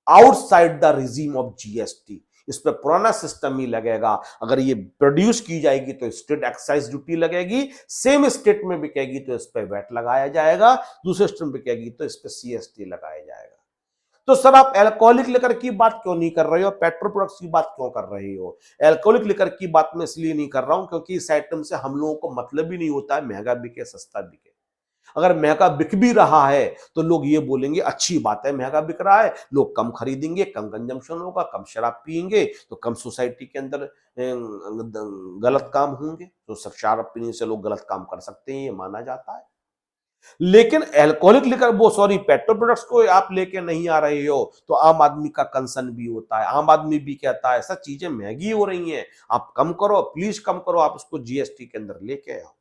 outside the regime of GST. इस पर पुराना सिस्टम ही लगेगा। अगर ये प्रोड्यूस की जाएगी तो स्टेट एक्साइज ड्यूटी लगेगी, सेम स्टेट में बिकेगी तो इस पर वैट लगाया जाएगा, दूसरे स्टेट में बिकेगी तो इस पर सीएसटी लगाया जाएगा। तो सर आप अल्कोहलिक लिकर की बात क्यों नहीं कर रहे हो, पेट्रोल प्रोडक्ट्स की बात क्यों कर रहे हो? अल्कोहलिक लिकर की बात मैं इसलिए नहीं कर रहा हूं क्योंकि इस आइटम से हम लोगों को मतलब ही नहीं होता है महंगा बिके सस्ता बिके। अगर महंगा बिक भी रहा है तो लोग ये बोलेंगे अच्छी बात है, महंगा बिक रहा है, लोग कम खरीदेंगे, कम कंजम्पशन होगा, कम शराब पिएंगे, तो कम सोसाइटी के अंदर गलत काम होंगे, तो सब शराब पीने से लोग गलत काम कर सकते हैं, ये माना जाता है। लेकिन अल्कोहलिक लिकर वो सॉरी पेट्रोल प्रोडक्ट्स को आप लेके नहीं आ रहे हो, तो आम आदमी का कंसर्न भी होता है, आम आदमी भी कहता है सर चीजें महंगी हो रही हैं, आप कम करो, प्लीज कम करो, आप उसको जीएसटी के अंदर लेके आओ।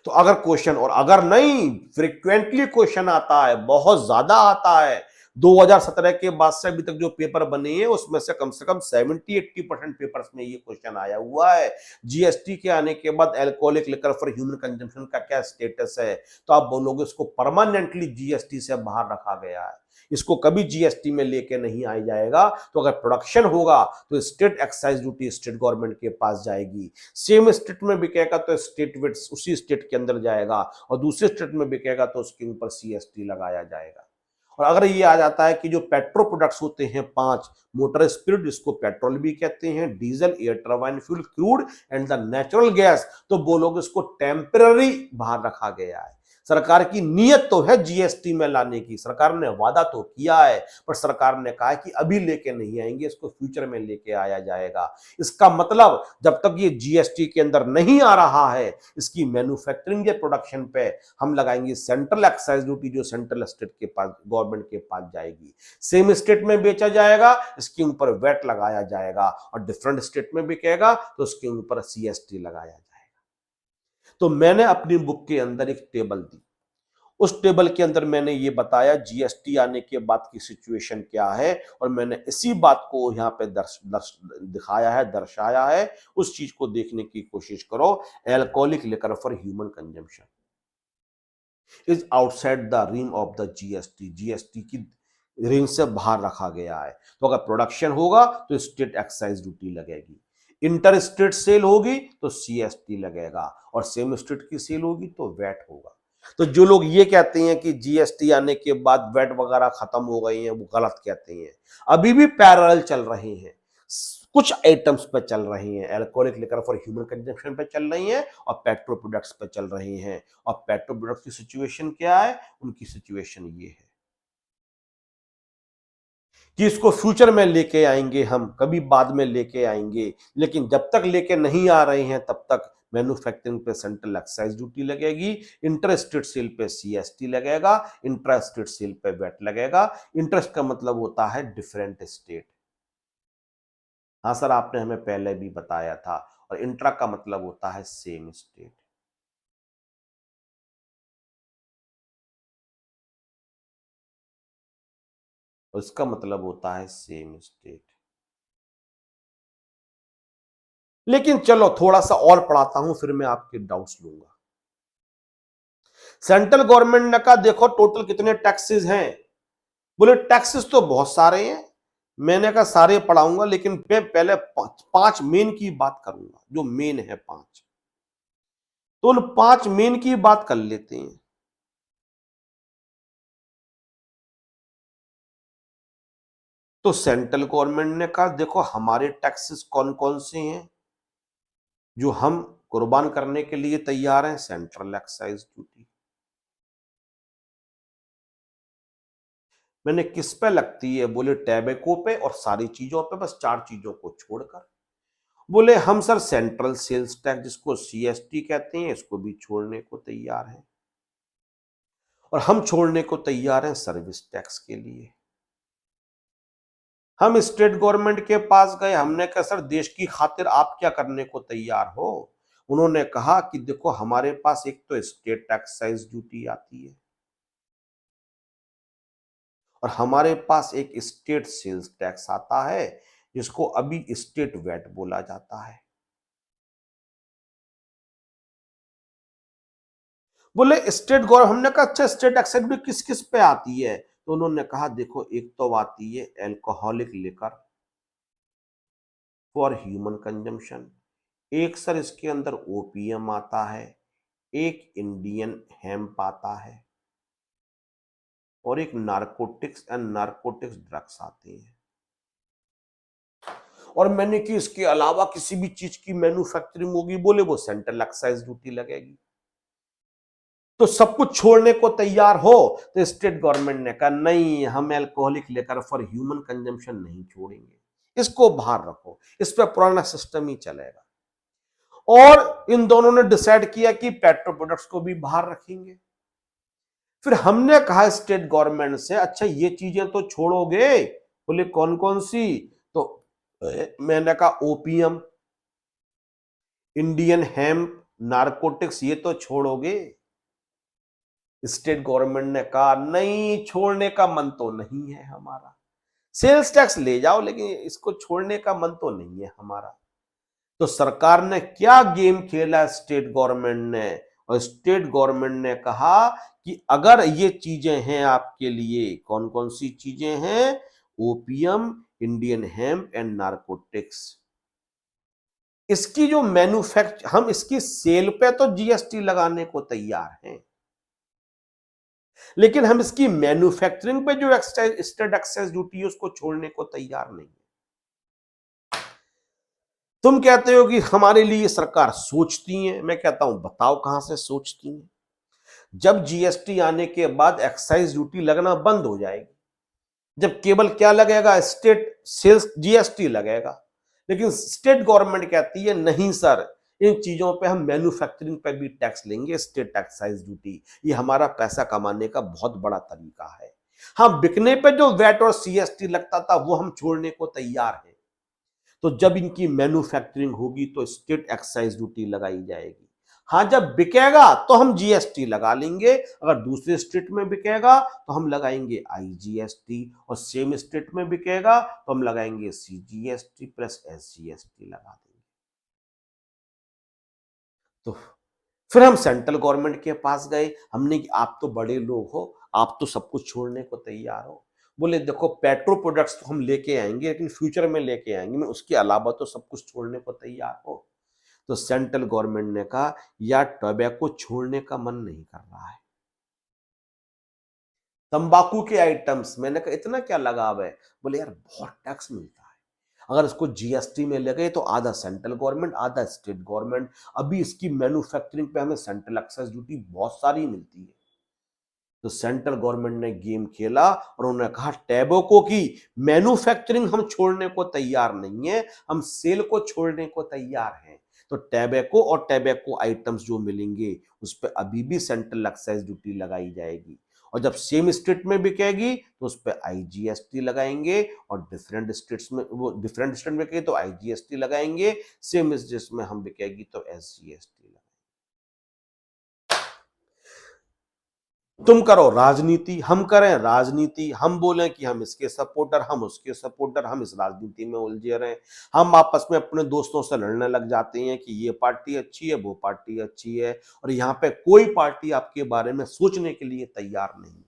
तो अगर क्वेश्चन, और अगर नहीं, फ्रिक्वेंटली क्वेश्चन आता है, बहुत ज्यादा आता है, 2017 के बाद से अभी तक जो पेपर बने हैं उसमें से कम 70-80% पेपर्स में ये क्वेश्चन आया हुआ है, जीएसटी के आने के बाद alcoholic liquor for human consumption का क्या स्टेटस है। तो आप बोलोगे इसको परमानेंटली जीएसटी से बाहर रखा गया है, इसको कभी जीएसटी में लेके नहीं आया जाएगा। तो अगर प्रोडक्शन होगा तो state excise duty state government के पास जाएगी, सेम स्टेट में बिकेगा तो स्टेट वेट उसी स्टेट के अंदर जाएगा, और दूसरे स्टेट में बिकेगा तो उसके ऊपर सीएसटी लगाया जाएगा। और अगर ये आ जाता है कि जो पेट्रोल प्रोडक्ट्स होते हैं 5, मोटर स्पिरिट जिसको पेट्रोल भी कहते हैं, diesel, air turbine fuel, crude and the natural gas, तो बोलोगे इसको टेम्पररी बाहर रखा गया है। सरकार की नीयत तो है जीएसटी में लाने की, सरकार ने वादा तो किया है, पर सरकार ने कहा है कि अभी लेके नहीं आएंगे, इसको फ्यूचर में लेके आया जाएगा। इसका मतलब जब तक ये जीएसटी के अंदर नहीं आ रहा है, इसकी मैन्युफैक्चरिंग या प्रोडक्शन पे हम लगाएंगे सेंट्रल एक्साइज ड्यूटी, जो सेंट्रल स्टेट के पास गवर्नमेंट के पास जाएगी। सेम स्टेट में बेचा जाएगा, इसके ऊपर वेट लगाया जाएगा, और डिफरेंट स्टेट में बिकेगा तो उसके ऊपर सीएसटी लगाया जाएगा। तो मैंने अपनी बुक के अंदर एक टेबल दी, उस टेबल के अंदर मैंने ये बताया जीएसटी आने के बाद की सिचुएशन क्या है, और मैंने इसी बात को यहाँ पे दिखाया है, दर्शाया है। उस चीज को देखने की कोशिश करो। Alcoholic liquor for human consumption is outside the ring of the GST, GST की रेंज से बाहर रखा गया है। तो अगर प्रोडक्शन होगा तो स्टेट एक्साइज ड्यूटी लगेगी, इंटर स्टेट सेल होगी तो सीएसटी लगेगा, और सेम स्टेट की सेल होगी तो वैट होगा। तो जो लोग ये कहते हैं कि जीएसटी आने के बाद वैट वगैरह खत्म हो गई हैं, वो गलत कहते हैं। अभी भी पैरेलल चल रहे हैं, कुछ आइटम्स पे चल रही हैं, alcoholic liquor for human consumption पे चल रही हैं, और पेट्रो प्रोडक्ट्स पे चल रही हैं। और पेट्रो प्रोडक्ट्स की सिचुएशन क्या है, उनकी सिचुएशन ये है कि इसको फ्यूचर में लेके आएंगे, हम कभी बाद में लेके आएंगे, लेकिन जब तक लेके नहीं आ रहे हैं तब तक मैन्युफैक्चरिंग पे सेंट्रल एक्साइज ड्यूटी लगेगी, इंटर स्टेट सेल पे सीएसटी लगेगा, इंट्रा स्टेट सेल पे वैट लगेगा। इंटरेस्ट का मतलब होता है डिफरेंट स्टेट। हाँ सर, आपने हमें पहले भी बताया था। और इंट्रा का मतलब होता है सेम स्टेट। और इसका मतलब होता है सेम स्टेट। लेकिन चलो थोड़ा सा और पढ़ाता हूं, फिर मैं आपके डाउट्स लूंगा। सेंट्रल गवर्नमेंट ने कहा देखो टोटल कितने टैक्सेस हैं। बोले टैक्सेस तो बहुत सारे हैं। मैंने कहा सारे पढ़ाऊंगा, लेकिन मैं पहले पांच मेन की बात करूंगा, जो मेन है 5। तो उन 5 मेन की बात कर लेते हैं। तो सेंट्रल गवर्नमेंट ने कहा देखो हमारे टैक्सेस कौन कौन से हैं जो हम कुर्बान करने के लिए तैयार हैं। सेंट्रल एक्साइज ड्यूटी मैंने किस पे लगती है, बोले टैबेको पे और सारी चीजों पे, बस 4 चीजों को छोड़कर। बोले हम सर सेंट्रल सेल्स टैक्स जिसको सीएसटी कहते हैं इसको भी छोड़ने को तैयार हैं, और हम छोड़ने को तैयार हैं सर्विस टैक्स के लिए। हम स्टेट गवर्नमेंट के पास गए, हमने कहा सर देश की खातिर आप क्या करने को तैयार हो। उन्होंने कहा कि देखो हमारे पास एक तो स्टेट एक्साइज ड्यूटी आती है, और हमारे पास एक स्टेट सेल्स टैक्स आता है जिसको अभी स्टेट वैट बोला जाता है। बोले स्टेट गवर्नमेंट, हमने कहा अच्छा स्टेट एक्साइज ड्यूटी किस किस पे आती है। तो उन्होंने कहा देखो एक तो आती है alcoholic liquor for human consumption, एक सर इसके अंदर ओपीएम आता है, एक इंडियन हेम्प आता है, और एक नारकोटिक्स एंड नारकोटिक्स ड्रग्स आते हैं। और मैंने कि इसके अलावा किसी भी चीज की मैन्युफैक्चरिंग होगी, बोले वो सेंट्रल एक्साइज ड्यूटी लगेगी। तो सब कुछ छोड़ने को तैयार हो, तो स्टेट गवर्नमेंट ने कहा नहीं, हम अल्कोहलिक लेकर फॉर ह्यूमन कंजम्पशन नहीं छोड़ेंगे, इसको बाहर रखो, इस पे पुराना सिस्टम ही चलेगा। और इन दोनों ने डिसाइड किया कि पेट्रो प्रोडक्ट्स को भी बाहर रखेंगे। फिर हमने कहा स्टेट गवर्नमेंट से, अच्छा ये चीजें तो छोड़ोगे? बोले कौन कौन सी? तो मैंने कहा ओपियम, इंडियन हेम्प, नारकोटिक्स, ये तो छोड़ोगे? स्टेट गवर्नमेंट ने कहा नहीं, छोड़ने का मन तो नहीं है हमारा, सेल्स टैक्स ले जाओ लेकिन इसको छोड़ने का मन तो नहीं है हमारा। तो सरकार ने क्या गेम खेला स्टेट गवर्नमेंट ने, और स्टेट गवर्नमेंट ने कहा कि अगर ये चीजें हैं आपके लिए, कौन कौन सी चीजें हैं? Opium, Indian hemp and narcotics, इसकी जो मैन्युफैक्चर, हम इसकी सेल पे तो जीएसटी लगाने को तैयार हैं, लेकिन हम इसकी मैन्युफैक्चरिंग पे जो स्टेट एक्साइज ड्यूटी है उसको छोड़ने को तैयार नहीं है। तुम कहते हो कि हमारे लिए सरकार सोचती है, मैं कहता हूं बताओ कहां से सोचती है। जब जीएसटी आने के बाद एक्साइज ड्यूटी लगना बंद हो जाएगी, जब केवल क्या लगेगा, स्टेट सेल्स जीएसटी लगेगा, लेकिन स्टेट गवर्नमेंट कहती है नहीं सर, इन चीजों पे हम मैन्युफैक्चरिंग पे भी टैक्स लेंगे, स्टेट एक्साइज ड्यूटी, ये हमारा पैसा कमाने का बहुत बड़ा तरीका है। हाँ, बिकने पे जो वैट और सीएसटी लगता था वो हम छोड़ने को तैयार हैं। तो जब इनकी मैन्युफैक्चरिंग होगी तो स्टेट एक्साइज ड्यूटी लगाई जाएगी। हाँ, जब बिकेगा तो हम जीएसटी लगा लेंगे, अगर दूसरे स्टेट में बिकेगा तो हम लगाएंगे आईजीएसटी, और सेम स्टेट में बिकेगा तो हम लगाएंगे सीजीएसटी प्लस एसजीएसटी लगा देंगे। तो फिर हम सेंट्रल गवर्नमेंट के पास गए, हमने कि आप तो बड़े लोग हो, आप तो सब कुछ छोड़ने को तैयार हो। बोले देखो, पेट्रो प्रोडक्ट्स तो हम लेके आएंगे लेकिन फ्यूचर में लेके आएंगे, मैं उसके अलावा तो सब कुछ छोड़ने को तैयार हो। तो सेंट्रल गवर्नमेंट ने कहा यार टोबैको छोड़ने का मन नहीं कर रहा है, तंबाकू के आइटम्स, मैंने कहा इतना क्या लगाव है? बोले यार बहुत टैक्स मिलता है, अगर इसको जीएसटी में लगे तो आधा सेंट्रल गवर्नमेंट आधा स्टेट गवर्नमेंट, अभी इसकी मैन्युफैक्चरिंग पे हमें सेंट्रल एक्साइज ड्यूटी बहुत सारी मिलती है। तो सेंट्रल गवर्नमेंट ने गेम खेला और उन्होंने कहा टैबेको की मैन्युफैक्चरिंग हम छोड़ने को तैयार नहीं है, हम सेल को छोड़ने को तैयार हैं। तो टैबेको और टैबेको आइटम्स जो मिलेंगे उस पर अभी भी सेंट्रल एक्साइज ड्यूटी लगाई जाएगी, और जब सेम स्टेट में बिकेगी तो उस पर आईजीएसटी लगाएंगे, और डिफरेंट स्टेट्स में, वो डिफरेंट स्टेट में बिकेगी तो आईजीएसटी लगाएंगे, सेम स्टेट्स में हम बिकेगी तो एसजीएसटी लगाएंगे। तुम करो राजनीति, हम करें राजनीति, हम बोलें कि हम इसके सपोर्टर, हम उसके सपोर्टर, हम इस राजनीति में उलझे रहे, हम आपस में अपने दोस्तों से लड़ने लग जाते हैं कि ये पार्टी अच्छी है, वो पार्टी अच्छी है, और यहाँ पे कोई पार्टी आपके बारे में सोचने के लिए तैयार नहीं।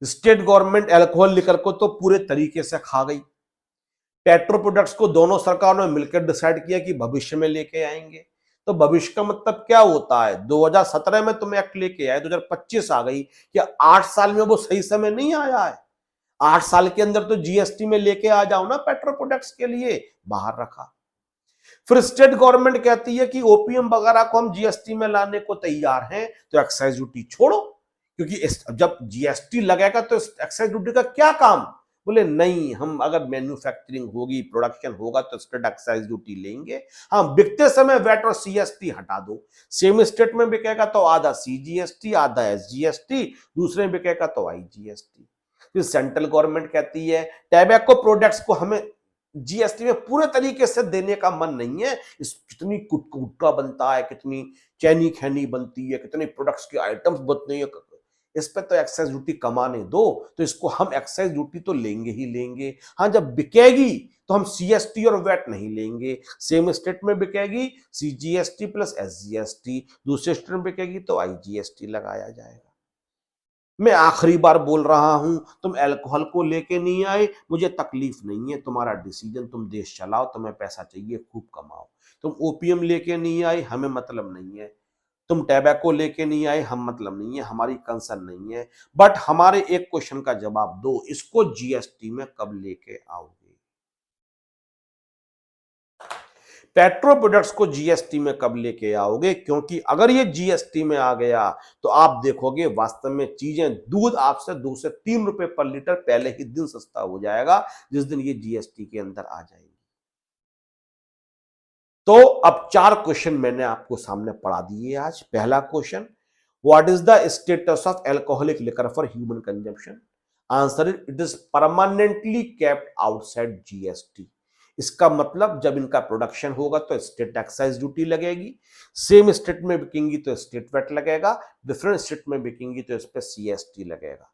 स्टेट गवर्नमेंट अल्कोहल लिकर को तो पूरे तरीके से खा गई, पेट्रो प्रोडक्ट्स को दोनों सरकारों ने मिलकर डिसाइड किया कि भविष्य में लेके आएंगे। तो भविष्य का मतलब क्या होता है? 2017 में तुम एक्ट लेके आए, 2025 आ गई, क्या 8 साल में वो सही समय नहीं आया है? 8 साल के अंदर तो जीएसटी में लेके आ जाओ ना पेट्रो प्रोडक्ट्स के लिए, बाहर रखा। फिर स्टेट गवर्नमेंट कहती है कि ओपीएम वगैरह को हम जीएसटी में लाने को तैयार हैं, तो एक्साइज ड्यूटी छोड़ो, क्योंकि जब जीएसटी लगेगा तो एक्साइज ड्यूटी का क्या काम? बोले नहीं, हम अगर मैन्युफैक्चरिंग होगी, प्रोडक्शन होगा तो स्टेट एक्साइज ड्यूटी लेंगे, हाँ बिकते समय वैट और सीएसटी हटा दो, सेम स्टेट में बिकेगा तो आधा सीजीएसटी आधा एसजीएसटी, दूसरे में बिकेगा तो आईजीएसटी। फिर सेंट्रल गवर्नमेंट कहती है टैबैको प्रोडक्ट्स को हमें जीएसटी में पूरे तरीके से देने का मन नहीं है, इस कितनी गुटखा बनता है, कितनी चैनी खैनी बनती है, कितने प्रोडक्ट्स के आइटम्स बनते हैं, इस पे तो एक्साइज ड्यूटी कमाने दो, तो इसको हम एक्साइज ड्यूटी तो लेंगे ही लेंगे। हाँ, जब बिकेगी तो हम सीएसटी और वैट नहीं लेंगे, सेम स्टेट में बिकेगी सीजीएसटी प्लस एसजीएसटी, दूसरे स्टेट में बिकेगी तो आईजीएसटी लगाया जाएगा। मैं आखिरी बार बोल रहा हूं, तुम अल्कोहल को लेके नहीं आए, मुझे तकलीफ नहीं है, तुम्हारा डिसीजन, तुम देश चलाओ, तुम्हें पैसा चाहिए खूब कमाओ। तुम ओपीएम लेके नहीं आए, हमें मतलब नहीं है, तुम टैबैको लेके नहीं आए, हम मतलब नहीं है, हमारी कंसर्न नहीं है, बट हमारे एक क्वेश्चन का जवाब दो, इसको जीएसटी में कब लेके आओगे? पेट्रो प्रोडक्ट्स को जीएसटी में कब लेके आओगे, क्योंकि अगर ये जीएसटी में आ गया तो आप देखोगे वास्तव में चीजें, दूध आपसे 2 से 3 रुपए पर लीटर पहले ही दिन सस्ता हो जाएगा जिस दिन ये जीएसटी के अंदर आ जाएगी। तो अब 4 क्वेश्चन मैंने आपको सामने पढ़ा दिए आज। पहला question, what is the status of alcoholic liquor for human consumption? Answer is, it is permanently kept outside GST. इसका मतलब जब इनका प्रोडक्शन होगा तो स्टेट एक्साइज ड्यूटी लगेगी, सेम स्टेट में बिकेंगी तो स्टेट वेट लगेगा, डिफरेंट स्टेट में बिकेंगी तो इस पर सीएसटी लगेगा।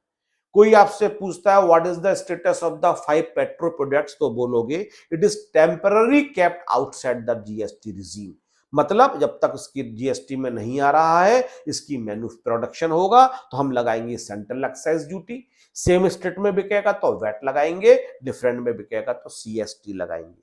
कोई आपसे पूछता है what is the status of the 5 petro products, तो बोलोगे it is temporary kept outside the GST regime. मतलब जब तक इसकी जीएसटी में नहीं आ रहा है, इसकी मैन्यू प्रोडक्शन होगा तो हम लगाएंगे central excise duty, same state में बिकेगा तो वैट लगाएंगे, डिफरेंट में बिकेगा तो सीएसटी लगाएंगे।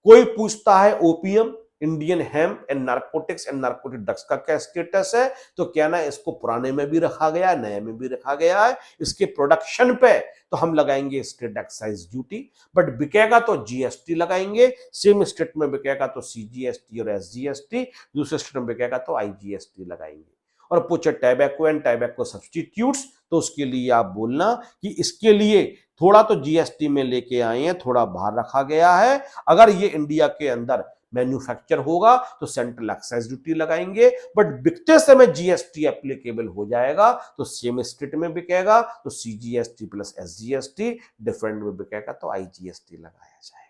कोई पूछता है opium, Indian hemp and narcotics and narcotic drugs का क्या स्टेटस है, तो क्या ना इसको पुराने में भी रखा गया है, नए में भी रखा गया है। इसके प्रोडक्शन पे तो हम लगाएंगे स्टेट एक्साइज ड्यूटी, बट बिकेगा तो जीएसटी लगाएंगे, सेम स्टेट में बिकेगा तो सीजीएसटी और एसजीएसटी, दूसरे स्टेट में बिकेगा तो आईजीएसटी लगाएंगे। और पूछे टैबैको एंड टैबैको सब्सटीट्यूट्स, तो उसके लिए आप बोलना कि इसके लिए थोड़ा तो जीएसटी में लेके आए हैं, थोड़ा बाहर रखा गया है। अगर ये इंडिया के अंदर मैन्युफैक्चर होगा तो सेंट्रल एक्साइज ड्यूटी लगाएंगे, बट बिकते समय जीएसटी एप्लीकेबल हो जाएगा तो सेम स्टेट में बिकेगा तो सीजीएसटी प्लस एसजीएसटी, डिफरेंट में बिकेगा तो आईजीएसटी लगाया जाएगा।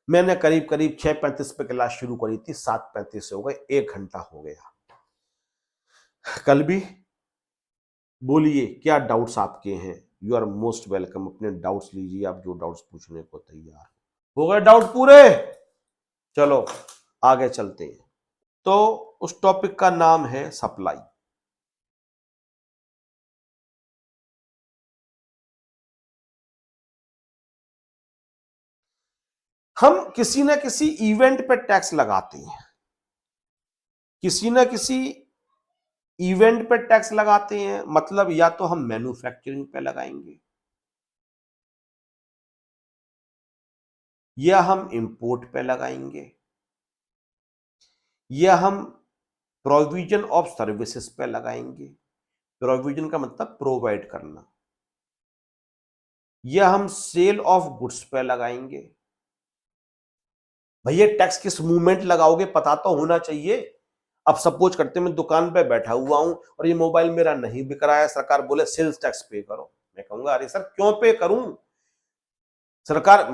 मैंने करीब करीब 6:35 पे क्लास शुरू करी थी, 7:35 से हो गए, 1 घंटा हो गया। कल भी बोलिए क्या डाउट्स आपके हैं, यू आर मोस्ट वेलकम, अपने डाउट्स लीजिए, आप जो डाउट्स पूछने को तैयार हो गए। डाउट पूरे, चलो आगे चलते हैं। तो उस टॉपिक का नाम है सप्लाई। हम किसी ना किसी इवेंट पे टैक्स लगाते हैं, किसी ना किसी इवेंट पे टैक्स लगाते हैं, मतलब या तो हम मैन्युफैक्चरिंग पे लगाएंगे, या हम इंपोर्ट पे लगाएंगे, या हम प्रोविजन ऑफ सर्विसेज पे लगाएंगे। प्रोविजन का मतलब प्रोवाइड करना, या हम सेल ऑफ गुड्स पे लगाएंगे। भैया टैक्स किस मूवमेंट लगाओगे पता तो होना चाहिए। अब सपोज करते मैं दुकान पे बैठा हुआ हूं और ये मोबाइल मेरा नहीं बिक रहा है, सरकार बोले सेल्स टैक्स पे करो, मैं कहूंगा अरे सर क्यों पे करूं, सरकार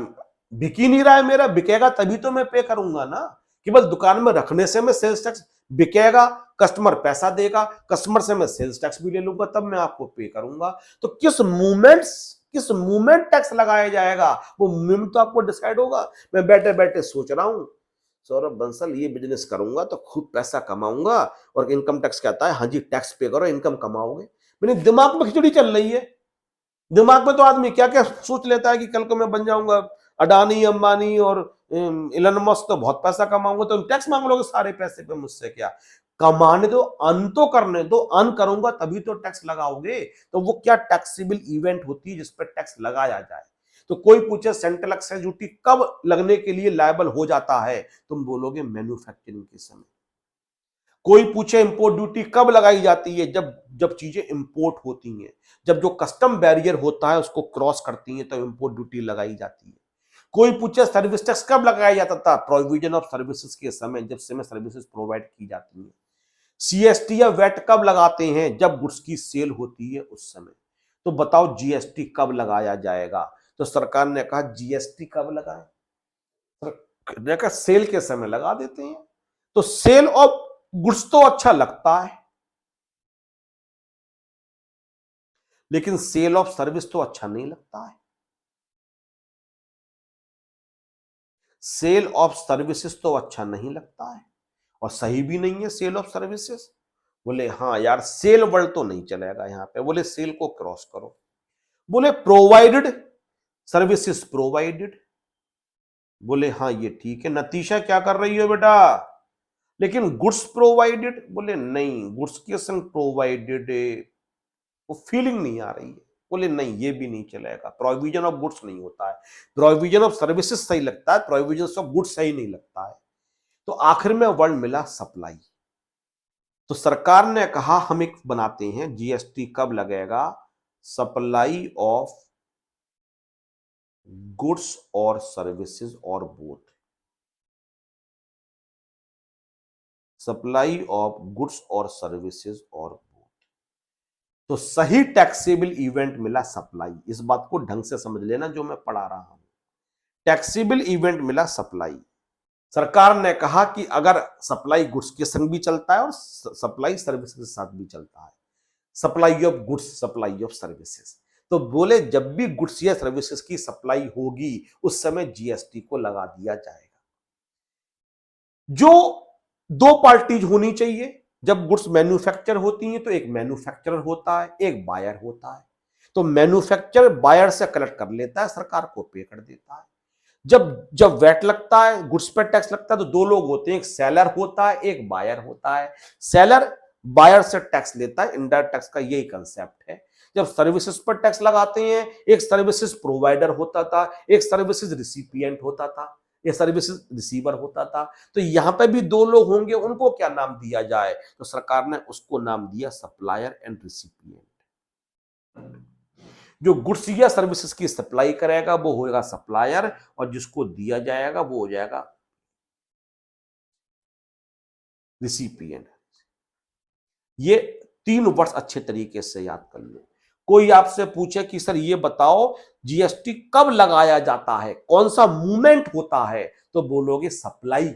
बिक ही नहीं रहा है मेरा, बिकेगा तभी तो मैं पे करूंगा ना। केवल दुकान में रखने से मैं सेल्स टैक्स, बिकेगा कस्टमर पैसा देगा, कस्टमर से मैं सेल्स टैक्स भी ले लूंगा तब मैं आपको पे करूंगा। तो किस मूवमेंट टैक्स लगाया जाएगा, वो मूवमेंट तो आपको डिसाइड होगा। मैं बैठे बैठे सोच रहा हूं सौरभ बंसल ये बिजनेस करूंगा तो खूब पैसा कमाऊंगा, और इनकम टैक्स कहता है हाँ जी टैक्स पे करो इनकम कमाओगे। मेरे दिमाग में खिचड़ी चल रही है। दिमाग में तो आदमी क्या क्या सोच लेता है कि कल को मैं बन जाऊंगा अडानी अंबानी और इलन मस्क, तो बहुत पैसा कमाऊंगा, तो टैक्स मांग लोगे सारे पैसे पे मुझसे, क्या कमाने दो, अर्न तो करने दो, अर्न करूंगा तभी तो टैक्स लगाओगे। तो वो क्या टैक्सेबल इवेंट होती है जिस पर टैक्स लगाया जाए। तो कोई पूछे सेंट्रल एक्साइज ड्यूटी कब लगने के लिए लायबल हो जाता है, तुम बोलोगे मैन्युफैक्चरिंग के समय। कोई पूछे इंपोर्ट ड्यूटी कब लगाई जाती है, जब जब चीजें इंपोर्ट होती हैं, जब जो कस्टम बैरियर होता है उसको क्रॉस करती हैं तो इंपोर्ट ड्यूटी लगाई जाती है। कोई पूछे सर्विस टैक्स कब लगाया जाता था, प्रोविजन ऑफ सर्विसेज के समय, जब समय सर्विसेज प्रोवाइड की जाती हैं। सीएसटी या वेट कब लगाते हैं, जब गुड्स की सेल होती है उस समय। तो बताओ जीएसटी कब लगाया जाएगा, तो सरकार ने कहा जीएसटी कब लगाए, ने कहा सेल के समय लगा देते हैं। तो सेल ऑफ गुड्स तो अच्छा लगता है, लेकिन सेल ऑफ सर्विस तो अच्छा नहीं लगता है। सेल ऑफ सर्विसेज तो अच्छा नहीं लगता है, और सही भी नहीं है सेल ऑफ सर्विसेज। बोले हाँ यार सेल वर्ड तो नहीं चलेगा यहां पे, बोले सेल को क्रॉस करो। बोले प्रोवाइडेड सर्विसेज प्रोवाइडेड, बोले हाँ ये ठीक है। नतीशा क्या कर रही हो बेटा, लेकिन गुड्स प्रोवाइडेड, बोले नहीं गुड्स के संग प्रोवाइडेड, वो फीलिंग नहीं आ रही है। बोले नहीं ये भी नहीं चलेगा, प्रोविजन ऑफ गुड्स नहीं होता है, प्रोविजन ऑफ सर्विसेज सही लगता है, प्रोविजन ऑफ गुड्स सही नहीं लगता है। तो आखिर में वर्ड मिला सप्लाई। तो सरकार ने कहा हम एक बनाते हैं, जीएसटी कब लगेगा, सप्लाई ऑफ गुड्स और सर्विसेज और बोथ, सप्लाई ऑफ गुड्स और सर्विसेज और बोथ। तो सही टैक्सेबल इवेंट मिला सप्लाई। इस बात को ढंग से समझ लेना जो मैं पढ़ा रहा हूं। टैक्सेबल इवेंट मिला सप्लाई। सरकार ने कहा कि अगर सप्लाई गुड्स के संग भी चलता है और सप्लाई सर्विस के साथ भी चलता है, supply of goods, supply of services, तो बोले जब भी गुड्स या सर्विसेज की सप्लाई होगी उस समय जीएसटी को लगा दिया जाएगा। जो दो पार्टीज होनी चाहिए, जब गुड्स मैन्युफैक्चर होती हैं तो एक मैन्युफैक्चरर होता है, एक बायर होता है। तो मैन्युफैक्चरर बायर से कलेक्ट कर लेता है, सरकार को पे कर देता है। जब जब वैट लगता है, गुड्स पर टैक्स लगता है, तो दो लोग होते हैं, एक सेलर होता है, एक बायर होता है। सेलर बायर से टैक्स लेता है, इनडायरेक्ट टैक्स का यही कंसेप्ट है। जब सर्विसेज पर टैक्स लगाते हैं, एक सर्विसेज प्रोवाइडर होता था, एक सर्विसेज रिसिपिएंट होता था, एक सर्विसेज रिसीवर होता था। तो यहां पे भी दो लोग होंगे, उनको क्या नाम दिया जाए, तो सरकार ने उसको नाम दिया सप्लायर एंड रिसिपिएंट। जो गुड्स या सर्विसेज की सप्लाई करेगा वो होगा सप्लायर, और जिसको दिया जाएगा वो हो जाएगा रिसिपिएंट। ये तीन वर्ड्स अच्छे तरीके से याद कर लो। कोई आपसे पूछे कि सर ये बताओ जीएसटी कब लगाया जाता है, कौन सा मूवमेंट होता है, तो बोलोगे सप्लाई।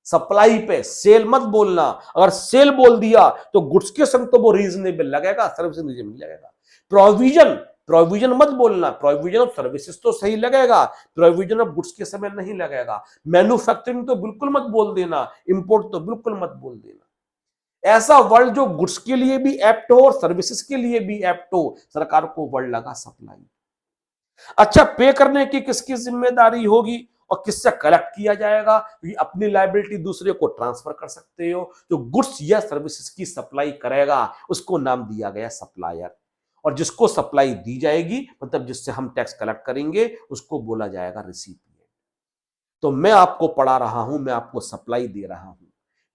सप्लाई पे सेल मत बोलना, अगर सेल बोल दिया तो गुड्स के संग तो वो रीजनेबल लगेगा, सर्विस रीजनेबल लगेगा। प्रोविजन, प्रोविजन मत बोलना, प्रोविजन ऑफ सर्विसेज तो सही लगेगा, प्रोविजन ऑफ गुड्स के समय नहीं लगेगा। मैन्युफैक्चरिंग तो बिल्कुल मत बोल देना, इंपोर्ट तो बिल्कुल मत बोल देना। ऐसा वर्ड जो गुड्स के लिए भी एप्ट हो और सर्विसेज के लिए भी एप्ट हो, सरकार को वर्ड लगा सप्लाई। अच्छा, पे करने की किसकी जिम्मेदारी होगी और किससे कलेक्ट किया जाएगा, क्योंकि अपनी लायबिलिटी दूसरे को ट्रांसफर कर सकते हो। जो गुड्स या सर्विसेज की सप्लाई करेगा उसको नाम दिया गया सप्लायर, और जिसको सप्लाई दी जाएगी मतलब जिससे हम टैक्स कलेक्ट करेंगे उसको बोला जाएगा रिसिपिएंट। तो मैं आपको पढ़ा रहा हूं, मैं आपको सप्लाई दे रहा हूं,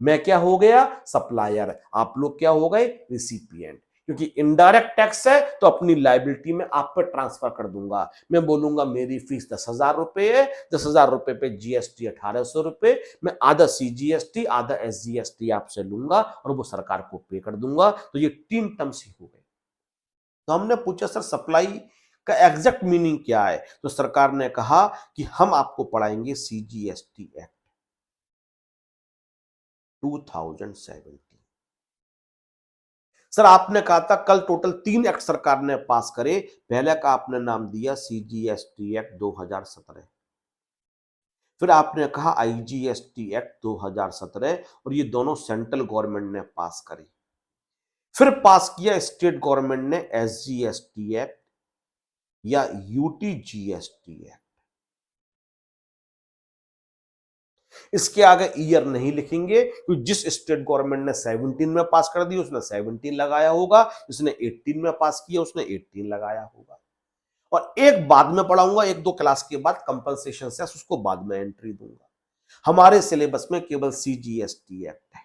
मैं क्या हो गया सप्लायर, आप लोग क्या हो गए रिसिपिएंट। क्योंकि इनडायरेक्ट टैक्स है तो अपनी लायबिलिटी में आप पर ट्रांसफर कर दूंगा। मैं बोलूंगा मेरी फीस 10,000 रुपए है, 10,000 रुपए पे जीएसटी 1,800 रुपए, मैं आधा सीजीएसटी आधा एसजीएसटी आपसे लूंगा और वो सरकार को पे कर दूंगा। तो ये तीन टर्म्स ही हो गए। तो हमने पूछा सर सप्लाई का एग्जैक्ट मीनिंग क्या है, तो सरकार ने कहा कि हम आपको पढ़ाएंगे सीजीएसटी एक्ट 2017। सर आपने कहा था कल टोटल 3 एक्ट सरकार ने पास करे, पहले का आपने नाम दिया सीजीएसटी एक्ट 2017, फिर आपने कहा आईजीएसटी एक्ट 2017, और ये दोनों सेंट्रल गवर्नमेंट ने पास करे। फिर पास किया स्टेट गवर्नमेंट ने एसजीएसटी एक्ट या यूटीजीएसटी एक्ट। इसके आगे ईयर नहीं लिखेंगे, क्योंकि जिस स्टेट गवर्नमेंट ने 17 में पास कर दी उसने 17 लगाया होगा, जिसने 18 में पास किया उसने 18 लगाया होगा। और एक बाद में पढ़ाऊंगा, 1-2 क्लास के बाद कंपनसेशन सेस, उसको बाद में एंट्री दूंगा। हमारे सिलेबस में केवल सीजीएसटी एक्ट है,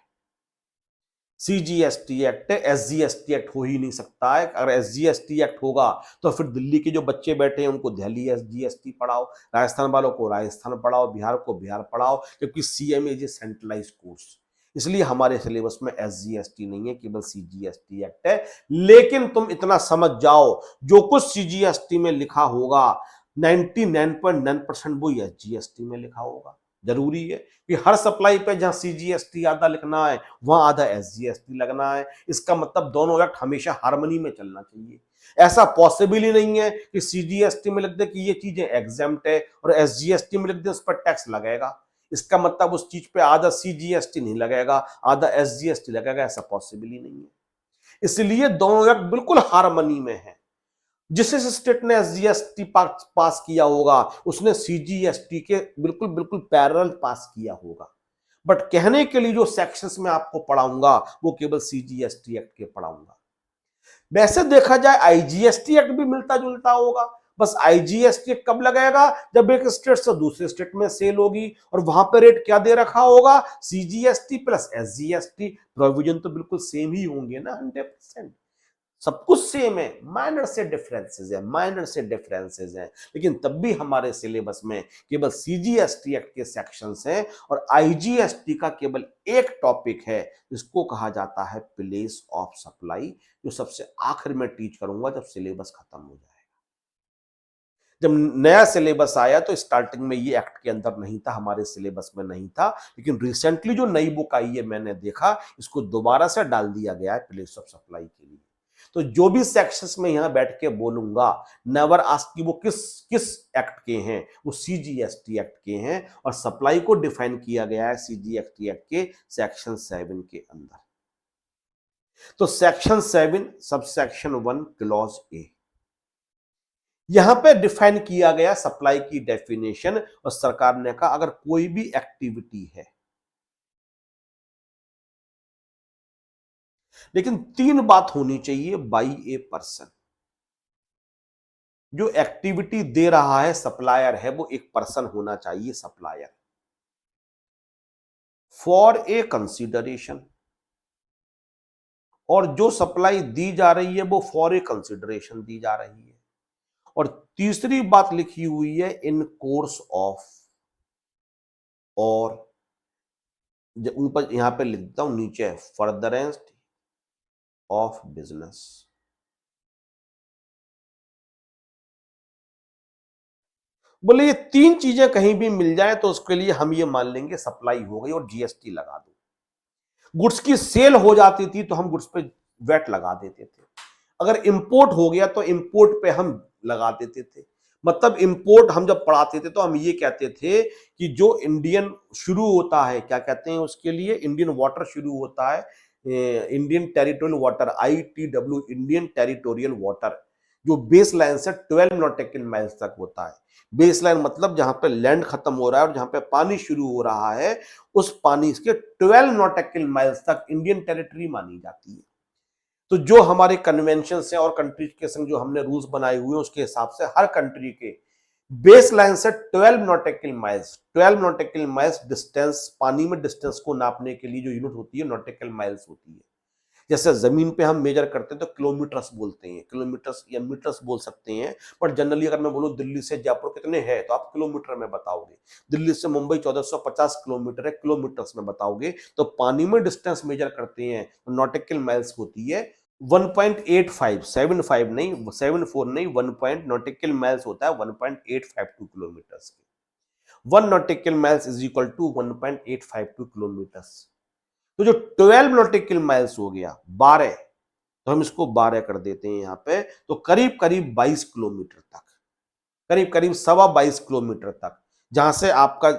सीजीएसटी एक्ट है, एसजीएसटी एक्ट हो ही नहीं सकता है। अगर एसजीएसटी एक्ट होगा तो फिर दिल्ली के जो बच्चे बैठे हैं उनको दिल्ली एसजीएसटी पढ़ाओ, राजस्थान वालों को राजस्थान पढ़ाओ, बिहार को बिहार पढ़ाओ, क्योंकि CMA is a centralised course. इसलिए हमारे सिलेबस में एसजीएसटी नहीं है, केवल सीजीएसटी एक्ट है। लेकिन तुम इतना समझ जाओ, जो कुछ सीजीएसटी में लिखा होगा 99.9% वो एसजीएसटी में लिखा होगा। जरूरी है कि हर सप्लाई पे जहां सीजीएसटी आधा लिखना है वहां आधा एसजीएसटी लगना है। इसका मतलब दोनों एक्ट हमेशा हार्मनी में चलना चाहिए। ऐसा पॉसिबल ही नहीं है कि सीजीएसटी में लिख दे कि ये चीजें एग्जेम्प्ट है और एसजीएसटी में लिख दे उस पर टैक्स लगेगा। इसका मतलब उस चीज पे आधा सीजीएसटी नहीं लगेगा, आधा एसजीएसटी लगेगा, ऐसा पॉसिबल ही नहीं है। इसलिए दोनों एक्ट बिल्कुल हार्मनी में है। जिस स्टेट ने एसजीएसटी पास किया होगा उसने सीजीएसटी के बिल्कुल बिल्कुल पैरेलल पास किया होगा। बट कहने के लिए जो सेक्शंस में आपको पढ़ाऊंगा वो केवल सीजीएसटी एक्ट के पढ़ाऊंगा। वैसे देखा जाए आईजीएसटी एक्ट भी मिलता जुलता होगा, बस आईजीएसटी कब लगेगा, जब एक स्टेट से दूसरे स्टेट में सेल होगी, और वहां पे रेट क्या दे रखा होगा, सीजीएसटी प्लस एसजीएसटी। प्रोविजन तो बिल्कुल सेम ही होंगे ना, 100%। सब कुछ सेम है, माइनर से डिफरेंसेस है, माइनर से डिफरेंसेस हैं, लेकिन तब भी हमारे सिलेबस में केवल सीजीएसटी एक्ट के सेक्शंस हैं, और आईजीएसटी का केवल एक टॉपिक है जिसको कहा जाता है प्लेस ऑफ सप्लाई, जो सबसे आखिर में टीच करूंगा जब सिलेबस खत्म हो जाए। जब नया सिलेबस आया तो स्टार्टिंग में ये एक्ट के अंदर नहीं था, हमारे सिलेबस में नहीं था, लेकिन रिसेंटली जो नई बुक आई है मैंने देखा इसको दोबारा से डाल दिया गया है प्लेस ऑफ सप्लाई के लिए। तो जो भी सेक्शंस में यहां बैठ के बोलूंगा, नेवर आस्क कि वो किस किस एक्ट के हैं, वो सीजीएसटी एक्ट के हैं, और सप्लाई को डिफाइन किया गया है सीजीएसटी एक्ट के सेक्शन 7 के अंदर। तो section 7 sub section 1 clause A, यहां पे डिफाइन किया गया सप्लाई की डेफिनेशन, और सरकार ने कहा अगर कोई भी एक्टिविटी है, लेकिन 3 बात होनी चाहिए, बाई ए पर्सन। जो एक्टिविटी दे रहा है सप्लायर है, वो एक पर्सन होना चाहिए सप्लायर। फॉर ए कंसिडरेशन, और जो सप्लाई दी जा रही है वो फॉर ए कंसिडरेशन दी जा रही है। और तीसरी बात लिखी हुई है इन कोर्स ऑफ, और ऊपर यहां पे लिखता हूं नीचे फर्दरेंस ऑफ बिजनेस। बोले ये 3 चीजें कहीं भी मिल जाए तो उसके लिए हम ये मान लेंगे सप्लाई हो गई और जीएसटी लगा दो। गुड्स की सेल हो जाती थी तो हम गुड्स पे वैट लगा देते थे, अगर इंपोर्ट हो गया तो इंपोर्ट पे हम लगा देते थे। मतलब इंपोर्ट हम जब पढ़ाते थे तो हम ये कहते थे कि जो इंडियन शुरू होता है, क्या कहते हैं उसके लिए, इंडियन वाटर शुरू होता है, Indian territorial water, ITW, Indian territorial water, जो बेस लाइन से 12 नॉटिकल माइल्स तक होता है। बेस लाइन मतलब जहां पे लैंड खत्म हो रहा है और जहां पे पानी शुरू हो रहा है, उस पानी के 12 नॉटिकल माइल्स तक इंडियन टेरिटरी मानी जाती है। तो जो हमारे कन्वेंशन है और कंट्रीज के संग जो हमने रूल्स बनाए हुए हैं उसके हिसाब से हर कंट्री के बेस लाइन से 12 nautical miles, 12 nautical miles distance, पानी में डिस्टेंस को नापने के लिए जो यूनिट होती है नॉटिकल माइल्स होती है। जैसे जमीन पे हम मेजर करते हैं तो किलोमीटर्स बोलते हैं, किलोमीटर्स या मीटर्स बोल सकते हैं, पर जनरली अगर मैं बोलूं दिल्ली से जयपुर कितने हैं तो आप किलोमीटर में बताओगे। दिल्ली से मुंबई 1450 किलोमीटर है, किलोमीटर्स में बताओगे। तो पानी में डिस्टेंस मेजर करते हैं तो नॉटिकल माइल्स होती है 1.85, 75 नहीं, 74 नहीं, 1 पॉइंट नॉटिकल माइल्स होता है 1.852 kilometres. 1 nautical miles is equal to 1.852 kilometres. तो जो 12 नॉटिकल माइल्स हो गया 12, तो हम इसको 12 कर देते हैं यहां पे, तो करीब करीब 22 किलोमीटर तक, करीब करीब 22.25 किलोमीटर तक, जहां से आपका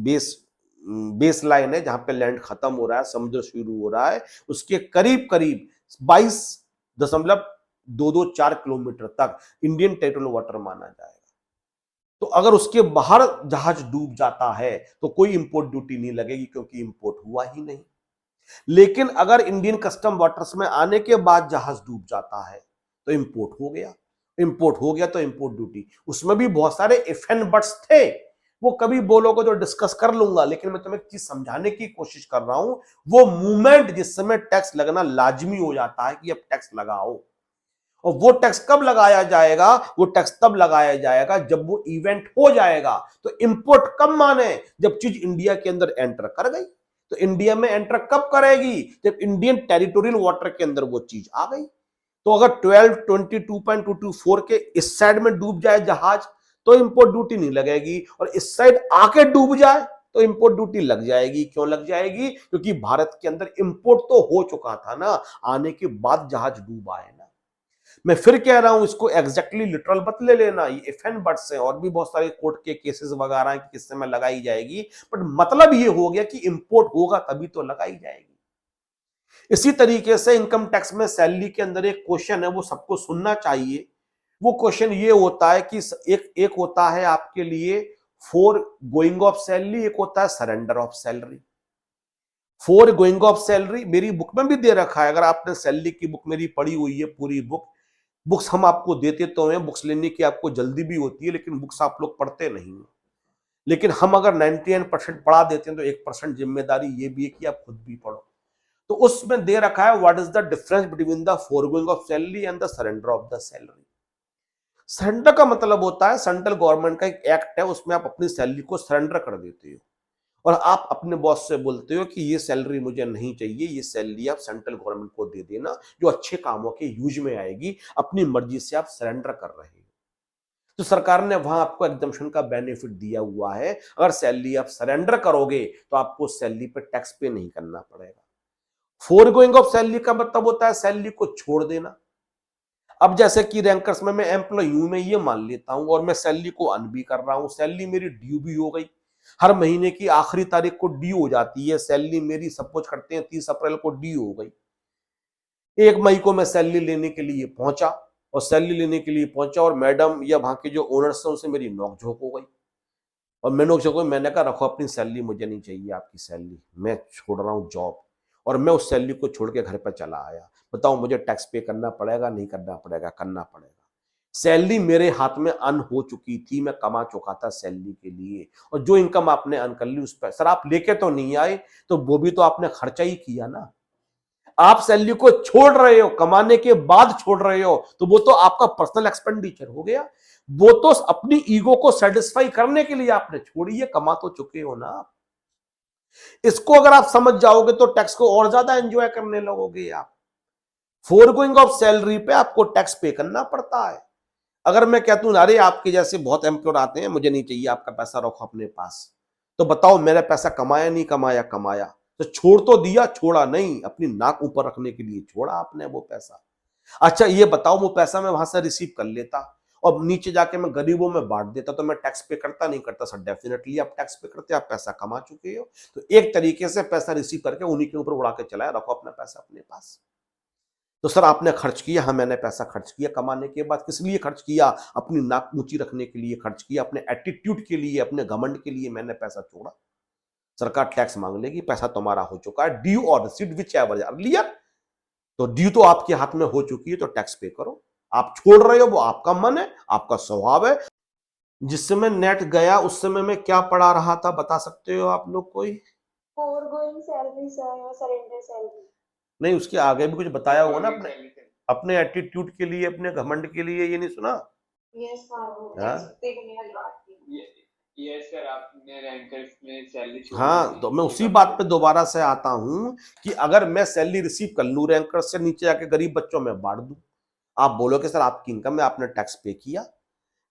बेस बेस लाइन है, जहां पे लैंड खत्म हो रहा है, समुद्र शुरू हो रहा है, उसके करीब करीब 22.224 किलोमीटर तक इंडियन टेरिटोरियल वाटर माना जाएगा। तो अगर उसके बाहर जहाज डूब जाता है तो कोई इंपोर्ट ड्यूटी नहीं लगेगी, क्योंकि इंपोर्ट हुआ ही नहीं। लेकिन अगर इंडियन कस्टम वाटर्स में आने के बाद जहाज डूब जाता है तो इंपोर्ट हो गया, इंपोर्ट हो गया तो इंपोर्ट ड्यूटी। उसमें भी बहुत सारे इफ एंड बट्स थे, वो कभी बोलोगे तो डिस्कस कर लूंगा, लेकिन मैं तुम्हें एक चीज समझाने की कोशिश कर रहा हूं। वो मूवमेंट जिस समय टैक्स लगना लाजमी हो जाता है कि अब टैक्स लगाओ, और वो टैक्स कब लगाया जाएगा, वो टैक्स तब लगाया जाएगा जब वो इवेंट हो जाएगा। तो इंपोर्ट कब माने, जब चीज इंडिया के अंदर एंटर कर गई। तो इंडिया में एंटर कब करेगी, जब इंडियन टेरिटोरियल वाटर के अंदर वो चीज आ गई। तो अगर 1222.224 के इस साइड में डूब जाए जहाज तो इंपोर्ट ड्यूटी नहीं लगेगी, और इस साइड आके डूब जाए तो इंपोर्ट ड्यूटी लग जाएगी। क्यों लग जाएगी, क्योंकि भारत के अंदर इंपोर्ट तो हो चुका था ना, आने के बाद जहाज डूबा है ना। मैं फिर कह रहा हूं, इसको एग्जैक्टली लिटरल मत ले लेना, ये इफ एंड बट्स हैं, और भी बहुत सारे कोर्ट के केसेस वगैरह किससे में लगाई जाएगी, बट मतलब ये हो गया कि इंपोर्ट होगा तभी तो लगाई जाएगी। इसी तरीके से इनकम टैक्स में सैलरी के अंदर एक क्वेश्चन है, वो सबको सुनना चाहिए। वो क्वेश्चन ये होता है कि एक होता है आपके लिए फोर गोइंग ऑफ सैलरी, एक होता है surrender of salary. For going of salary मेरी बुक में भी दे रखा है, अगर आपने सैलरी की बुक मेरी पढ़ी हुई है पूरी बुक्स हम आपको देते तो हैं, बुक्स लेने की आपको जल्दी भी होती है, लेकिन बुक्स आप लोग पढ़ते नहीं हो। लेकिन हम अगर 99% पढ़ा देते हैं तो 1% जिम्मेदारी ये भी है कि आप खुद भी पढ़ो। तो उसमें दे रखा है what is the difference between the foregoing of salary and the surrender of the salary. Surrender का मतलब होता है सेंट्रल गवर्नमेंट का एक एक्ट है, उसमें आप अपनी सैलरी को सरेंडर कर देते हो और आप अपने बॉस से बोलते हो कि ये सैलरी मुझे नहीं चाहिए, ये सैलरी आप सेंट्रल गवर्नमेंट को दे देना जो अच्छे कामों के यूज में आएगी, अपनी मर्जी से आप सरेंडर कर रहे हो। तो सरकार ने वहां आपको एग्जम्पशन का बेनिफिट दिया हुआ है, अगर सैलरी आप सरेंडर करोगे तो आपको सैलरी पे टैक्स पे नहीं करना पड़ेगा। फोरगोइंग ऑफ सैलरी का मतलब होता है सैलरी को छोड़ देना। अब जैसे कि रैंकर्स में मैं एम्प्लॉय हूं, मैं ये मान लेता हूं और मैं सैलरी को अर्न भी कर रहा हूं, सैलरी मेरी ड्यू भी हो गई, हर महीने की आखिरी तारीख को ड्यू हो जाती है सैलरी मेरी, सपोज करते हैं 30 अप्रैल को ड्यू हो गई। 1 मई को मैं सैलरी लेने के लिए पहुंचा और सैलरी लेने के लिए पहुंचा और मैडम या वहां के जो ओनर्स हैं उनसे मेरी नोकझोंक हो गई और मैं नोकझोंक हो गई, मैंने कहा रखो अपनी सैलरी, मुझे नहीं चाहिए आपकी सैलरी, मैं छोड़ रहा हूं जॉब। और मैं उस सैलरी को छोड़ के घर पर चला आया। बताओ मुझे टैक्स पे करना पड़ेगा नहीं करना पड़ेगा? करना पड़ेगा। सैलरी मेरे हाथ में अर्न हो चुकी थी, मैं कमा चुका था सैलरी के लिए, और जो इनकम आपने अर्न कर ली उस पर सर आप लेके तो नहीं आए, तो वो भी तो आपने खर्चा ही किया ना। आप सैलरी को छोड़ रहे हो, कमाने के बाद छोड़ रहे हो, तो वो तो आपका पर्सनल एक्सपेंडिचर हो गया। वो तो अपनी ईगो को सेटिस्फाई करने के लिए आपने छोड़ी है, कमा तो चुके हो ना आप। इसको अगर आप समझ जाओगे तो टैक्स को और ज्यादा एंजॉय करने लगोगे आप। फोरगोइंग ऑफ सैलरी पे आपको टैक्स पे करना पड़ता है। अगर मैं कहता हूं अरे आपके जैसे बहुत एम्प्लॉयर आते हैं, मुझे नहीं चाहिए आपका पैसा, रखो अपने पास, तो बताओ मेरा पैसा कमाया नहीं कमाया? कमाया। तो छोड़ तो दिया, छोड़ा नहीं, अपनी नाक ऊपर रखने के लिए छोड़ा आपने वो पैसा। अच्छा ये बताओ वो पैसा मैं वहां से रिसीव कर लेता और नीचे जाके मैं गरीबों में बांट देता तो मैं टैक्स पे करता नहीं करता? सर डेफिनेटली आप टैक्स पे करते, आप पैसा कमा चुके हो। तो एक तरीके से पैसा रिसीव करके उन्हीं के ऊपर उड़ा के चलाया, रखो अपना पैसा अपने पास। तो सर आपने खर्च किया, हाँ मैंने पैसा खर्च किया, कमाने के बाद किस लिए खर्च किया? अपनी नाक ऊंची रखने के लिए खर्च किया, अपने एटीट्यूड के लिए, अपने घमंड के लिए मैंने पैसा छोड़ा। सरकार टैक्स मांग लेगी, पैसा तुम्हारा हो चुका है, due or received whichever earlier, तो ड्यू तो आपके हाथ में हो चुकी है, तो टैक्स पे करो। आप छोड़ रहे हो वो आपका मन है, आपका स्वभाव है। जिस समय नेट गया उस समय मैं क्या पढ़ा रहा था बता सकते हो आप लोग कोई? Foregoing salary sir, surrender salary. नहीं, उसके आगे भी कुछ बताया होगा ना, अपने अपने एटीट्यूड के लिए, अपने घमंड के लिए, ये नहीं सुना? यस हाँ, वो हाँ टैक्स देखने वाली बात थी। यस सर, आपने रैंकर्स में सैलरी छोड़ी हाँ, थी, तो मैं ये उसी बात बात पे बोली। दोबारा से आता हूं कि अगर मैं सैलरी रिसीव कर लूं रैंकर से, नीचे जाके गरीब बच्चों में बांट दूं, आप बोलोगे सर आपकी इनकम है, आपने टैक्स पे किया।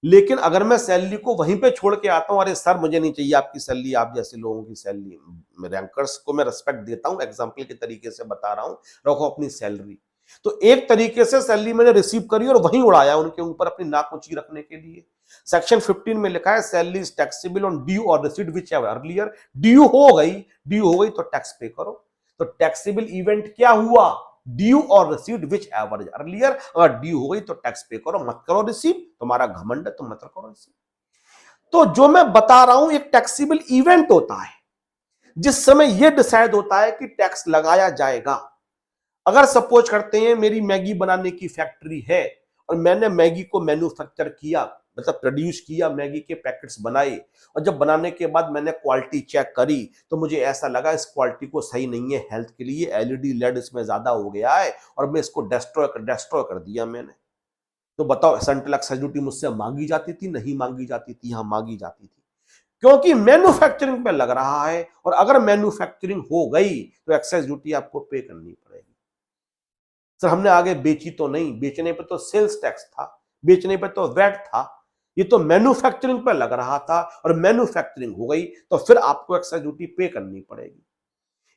लेकिन अगर मैं सैलरी को वहीं पे छोड़ के आता हूं, अरे सर मुझे नहीं चाहिए आपकी सैलरी, आप जैसे लोगों की सैलरी, रैंकर्स को मैं रिस्पेक्ट देता हूं, एग्जांपल के तरीके से बता रहा हूं, रखो अपनी सैलरी। तो एक तरीके से सैलरी मैंने रिसीव करी और वहीं उड़ाया उनके ऊपर अपनी नाक ऊंची रखने के लिए। सेक्शन 15 में लिखा है salary is taxable on due or received whichever earlier. Due हो गई तो टैक्स पे करो। तो टैक्सेबल इवेंट क्या हुआ? Due or received whichever earlier. अगर ड्यू हो गई तो टैक्स पे करो, मत करो रिसीव, तुम्हारा घमंड है, तुम मत करो रिसीव। तो जो मैं बता रहा हूं एक टैक्सेबल इवेंट होता है जिस समय यह डिसाइड होता है कि टैक्स लगाया जाएगा। अगर सपोज करते हैं मेरी मैगी बनाने की फैक्ट्री है और मैंने मैगी को मैन्युफैक्चर किया, मतलब प्रोड्यूस किया, मैगी के पैकेट्स बनाए, और जब बनाने के बाद मैंने क्वालिटी चेक करी तो मुझे ऐसा लगा इस क्वालिटी को सही नहीं है हेल्थ के लिए, एलईडी लेड इसमें ज्यादा हो गया है, और मैं इसको डिस्ट्रॉय कर दिया मैंने। तो बताओ सेंट्रल एक्साइज ड्यूटी मुझसे मांगी जाती थी? नहीं मांगी जाती थी? हाँ मांगी जाती थी, क्योंकि मैन्युफैक्चरिंग पे लग रहा है, और अगर मैन्युफैक्चरिंग हो गई तो एक्साइज ड्यूटी आपको पे करनी पड़ेगी। सर हमने आगे बेची तो नहीं, बेचने पे तो सेल्स टैक्स था, बेचने पे तो वैट था, ये तो मैन्युफैक्चरिंग पे लग रहा था, और मैन्युफैक्चरिंग हो गई तो फिर आपको एक्साइज ड्यूटी पे करनी पड़ेगी।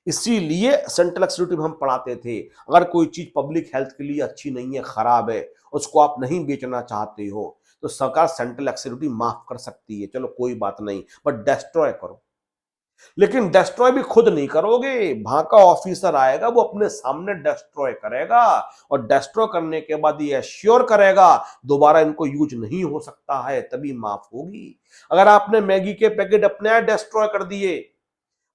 इसीलिए सेंट्रल एक्साइज ड्यूटी में हम पढ़ाते थे अगर कोई चीज पब्लिक हेल्थ के लिए अच्छी नहीं है, खराब है, उसको आप नहीं बेचना चाहते हो, तो सरकार सेंट्रल एक्साइज ड्यूटी माफ कर सकती है, चलो कोई बात नहीं, बट डिस्ट्रॉय करो। लेकिन डिस्ट्रॉय भी खुद नहीं करोगे, वहां का ऑफिसर आएगा, वो अपने सामने डिस्ट्रॉय करेगा, और डिस्ट्रॉय करने के बाद ये एश्योर करेगा दोबारा इनको यूज नहीं हो सकता है, तभी माफ होगी। अगर आपने मैगी के पैकेट अपने डिस्ट्रॉय कर दिए,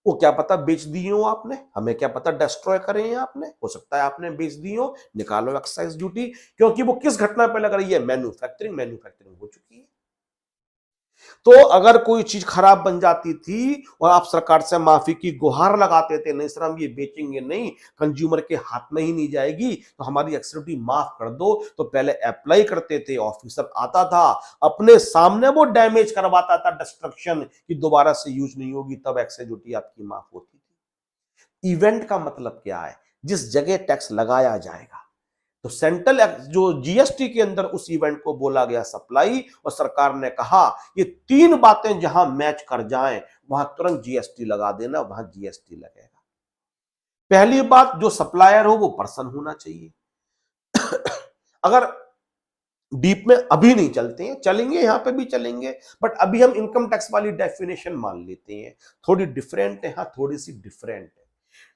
वो क्या पता बेच दिए हो आपने, हमें क्या पता डिस्ट्रॉय करे हैं आपने, हो सकता है आपने बेच दी हो, निकालो एक्साइज ड्यूटी। क्योंकि वो किस घटना पे लग रही है? मैन्युफैक्चरिंग, मैन्युफैक्चरिंग हो चुकी है। तो अगर कोई चीज खराब बन जाती थी और आप सरकार से माफी की गुहार लगाते थे, नहीं सर हम ये बेचेंगे नहीं, कंज्यूमर के हाथ में ही नहीं जाएगी, तो हमारी एक्सड्यूटी माफ कर दो, तो पहले अप्लाई करते थे, ऑफिसर आता था, अपने सामने वो डैमेज करवाता था, डिस्ट्रक्शन की दोबारा से यूज नहीं होगी, तब एक्साइज ड्यूटी आपकी माफ होती थी। इवेंट का मतलब क्या है? जिस जगह टैक्स लगाया जाएगा, तो सेंट्रल जो जीएसटी के अंदर उस इवेंट को बोला गया सप्लाई, और सरकार ने कहा ये तीन बातें जहां मैच कर जाएं वहां तुरंत जीएसटी लगा देना, वहां जीएसटी लगेगा। पहली बात, जो सप्लायर हो वो पर्सन होना चाहिए। अगर डीप में अभी नहीं चलते हैं, चलेंगे, यहां पे भी चलेंगे, बट अभी हम इनकम टैक्स वाली डेफिनेशन मान लेते हैं, थोड़ी डिफरेंट है, हाँ थोड़ी सी डिफरेंट है।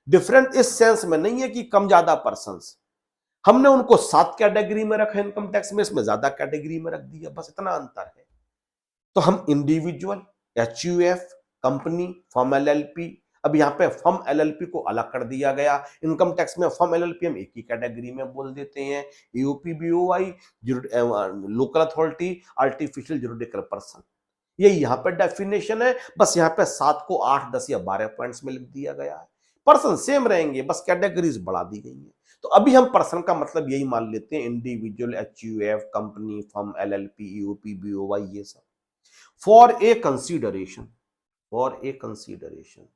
डिफरेंट इस सेंस में नहीं है कि कम ज्यादा पर्सन, हमने उनको 7 कैटेगरी में रखा इनकम टैक्स में, इसमें ज्यादा कैटेगरी में रख दिया, बस इतना अंतर है। तो हम individual, HUF, company, firm LLP, अब यहां पे फर्म एलएलपी को अलग कर दिया गया। इनकम टैक्स में फर्म एलएलपी हम एक ही कैटेगरी में बोल देते हैं, UP BOI, local authority, artificial juridical person, ये यहां पे डेफिनेशन है। बस यहां पे 7 को 8, 10 या 12 पॉइंट्स में लिख दिया गया है। पर्सन सेम रहेंगे, बस कैटेगरीज बढ़ा दी गई है। तो अभी हम पर्सन का मतलब यही मान लेते हैं, individual, HUF, company, firm LLP, UP BOI, ये सब for a consideration, for a consideration,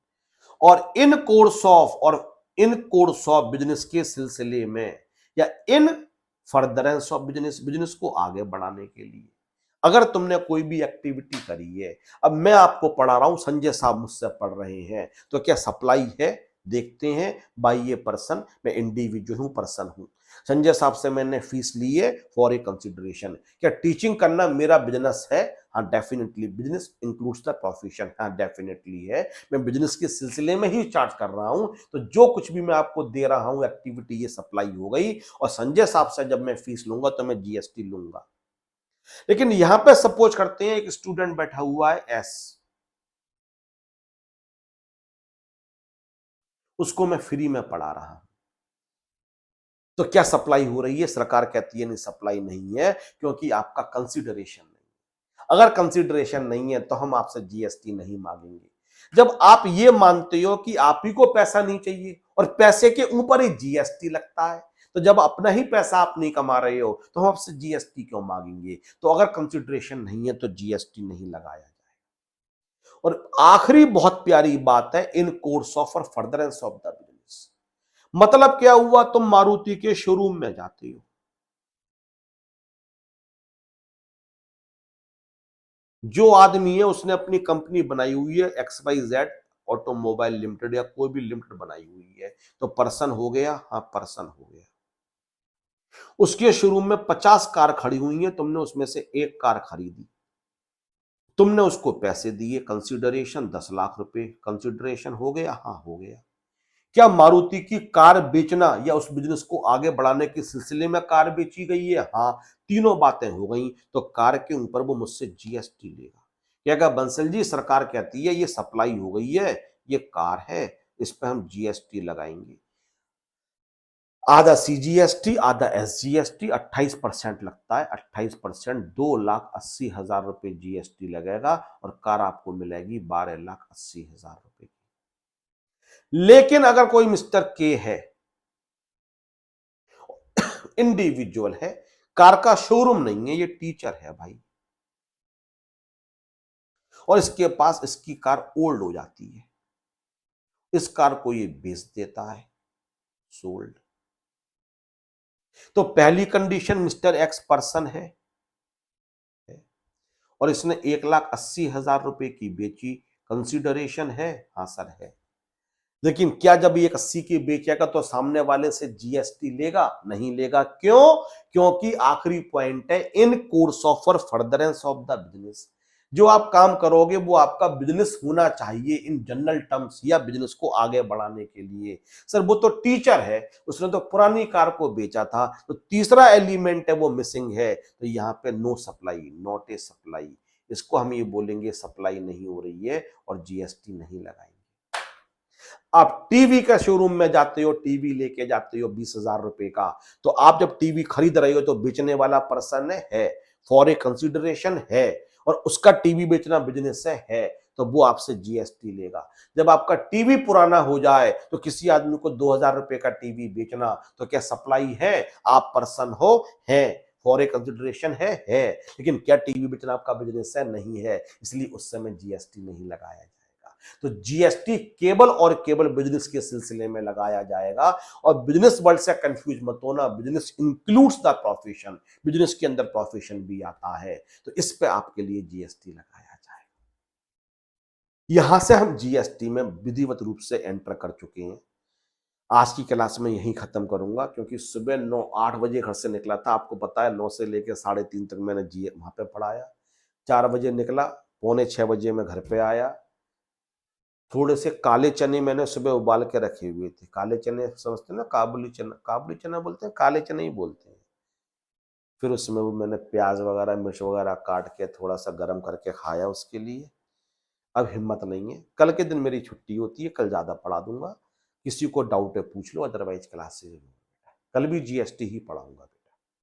और इन कोर्स ऑफ बिजनेस के सिलसिले में, या in furtherance of business, business को आगे बढ़ाने के लिए अगर तुमने कोई भी एक्टिविटी करी है। अब मैं आपको पढ़ा रहा हूं, संजय साहब मुझसे पढ़ रहे हैं, तो क्या सप्लाई है? देखते हैं, बाय ये पर्सन, मैं इंडिविजुअल हूं, पर्सन हूं, संजय साहब से मैंने फीस ली है फॉर ए कंसिडरेशन। क्या टीचिंग करना मेरा बिजनेस है? हाँ definitely, business includes the profession, हाँ डेफिनेटली है, मैं बिजनेस के सिलसिले में ही चार्ज कर रहा हूं, तो जो कुछ भी मैं आपको दे रहा हूं एक्टिविटी, ये सप्लाई हो गई, और संजय साहब से जब मैं फीस लूंगा तो मैं जीएसटी लूंगा। लेकिन यहां पे सपोज करते हैं एक स्टूडेंट बैठा हुआ है एस, उसको मैं फ्री में पढ़ा रहा हूं, तो क्या सप्लाई हो रही है? सरकार कहती है नहीं, सप्लाई नहीं है, क्योंकि आपका कंसीडरेशन नहीं। अगर कंसीडरेशन नहीं है तो हम आपसे जीएसटी नहीं मांगेंगे। जब आप ये मानते हो कि आप ही को पैसा नहीं चाहिए और पैसे के ऊपर ही जीएसटी लगता है, तो जब अपना ही पैसा आप नहीं कमा रहे हो तो हम आपसे जीएसटी क्यों मांगेंगे? तो अगर कंसीडरेशन नहीं है तो जीएसटी नहीं लगाया जाए। और आखिरी बहुत प्यारी बात है, इन कोर्स ऑफ और फर्दरेंस ऑफ द बिजनेस, मतलब क्या हुआ? तुम मारुति के शोरूम में जाते हो, जो आदमी है उसने अपनी कंपनी बनाई हुई है XYZ ऑटोमोबाइल लिमिटेड, या कोई भी लिमिटेड बनाई हुई है, तो पर्सन हो गया, हाँ पर्सन हो गया। उसके शोरूम में 50 कार खड़ी हुई है, तुमने उसमें से एक कार खरीदी, तुमने उसको पैसे दिए, कंसिडरेशन 10 लाख रुपए, कंसिडरेशन हो गया, हाँ हो गया। क्या मारुति की कार बेचना या उस बिजनेस को आगे बढ़ाने के सिलसिले में कार बेची गई है? हाँ, तीनों बातें हो गई, तो कार के ऊपर वो मुझसे जीएसटी लेगा। क्या कहा बंसल जी, सरकार कहती है ये सप्लाई हो गई है, ये कार है, इस पे हम जीएसटी लगाएंगे, आधा सीजीएसटी आधा एसजीएसटी, 28% लगता है, 28%, 2,80,000 रुपए जीएसटी लगेगा, और कार आपको मिलेगी 12,80,000 रुपए की। लेकिन अगर कोई मिस्टर के है, इंडिविजुअल है, कार का शोरूम नहीं है, ये टीचर है भाई, और इसके पास इसकी कार ओल्ड हो जाती है, इस कार को ये बेच देता है, सोल्ड। तो पहली कंडीशन, मिस्टर एक्स पर्सन है और इसने 1,80,000 रुपए की बेची, कंसिडरेशन है? हाँ सर है। लेकिन क्या जब ये 80 की बेचेगा तो सामने वाले से जीएसटी लेगा? नहीं लेगा। क्यों? क्योंकि आखिरी पॉइंट है, इन कोर्स ऑफ और फर्दरेंस ऑफ द बिजनेस, जो आप काम करोगे वो आपका बिजनेस होना चाहिए इन जनरल टर्म्स, या बिजनेस को आगे बढ़ाने के लिए। सर वो तो टीचर है, उसने तो पुरानी कार को बेचा था, तो तीसरा एलिमेंट है वो मिसिंग है, तो यहाँ पे no supply, not a supply, इसको हम ये बोलेंगे सप्लाई नहीं हो रही है और जीएसटी नहीं लगाएंगे। आप टीवी का शोरूम में जाते हो, टीवी लेके जाते हो 20,000 रुपए का, तो आप जब टीवी खरीद रहे हो तो बेचने वाला पर्सन है, फॉर ए कंसिडरेशन है, और उसका टीवी बेचना बिजनेस है, तो वो आपसे जीएसटी लेगा। जब आपका टीवी पुराना हो जाए तो किसी आदमी को 2,000 रुपए का टीवी बेचना, तो क्या सप्लाई है? आप पर्सन हो, है, फॉर ए कंसिडरेशन है, लेकिन क्या टीवी बेचना आपका बिजनेस है? नहीं है, इसलिए उस समय जीएसटी नहीं लगाया जाएगा। तो जीएसटी केवल और केवल बिजनेस के सिलसिले में लगाया जाएगा, और बिजनेस वर्ल्ड से कंफ्यूज मत होना, business includes the profession, business के अंदर प्रोफेशन भी आता है, तो इस पे आपके लिए जीएसटी लगाया जाएगा। यहां से हम जीएसटी में विधिवत रूप से एंटर कर चुके हैं। आज की क्लास में यहीं खत्म करूंगा, क्योंकि सुबह 9-8 बजे घर से निकला था, आपको पता है 9 से लेकर 3:30 तक मैंने जी वहां पे पढ़ाया। 4 बजे निकला, पौने 6 बजे मैं घर पे आया। थोड़े से काले चने मैंने सुबह उबाल के रखे हुए थे। काले चने समझते हैं ना, काबुली चना बोलते हैं, काले चने ही बोलते हैं। फिर उसमें वो मैंने प्याज वगैरह, मिर्च वगैरह काट के थोड़ा सा गर्म करके खाया उसके लिए। अब हिम्मत नहीं है, कल के दिन मेरी छुट्टी होती है, कल ज्यादा पढ़ा दूंगा। किसी को डाउट है पूछ लो, अदरवाइज क्लास से कल भी जीएसटी ही पढ़ाऊंगा।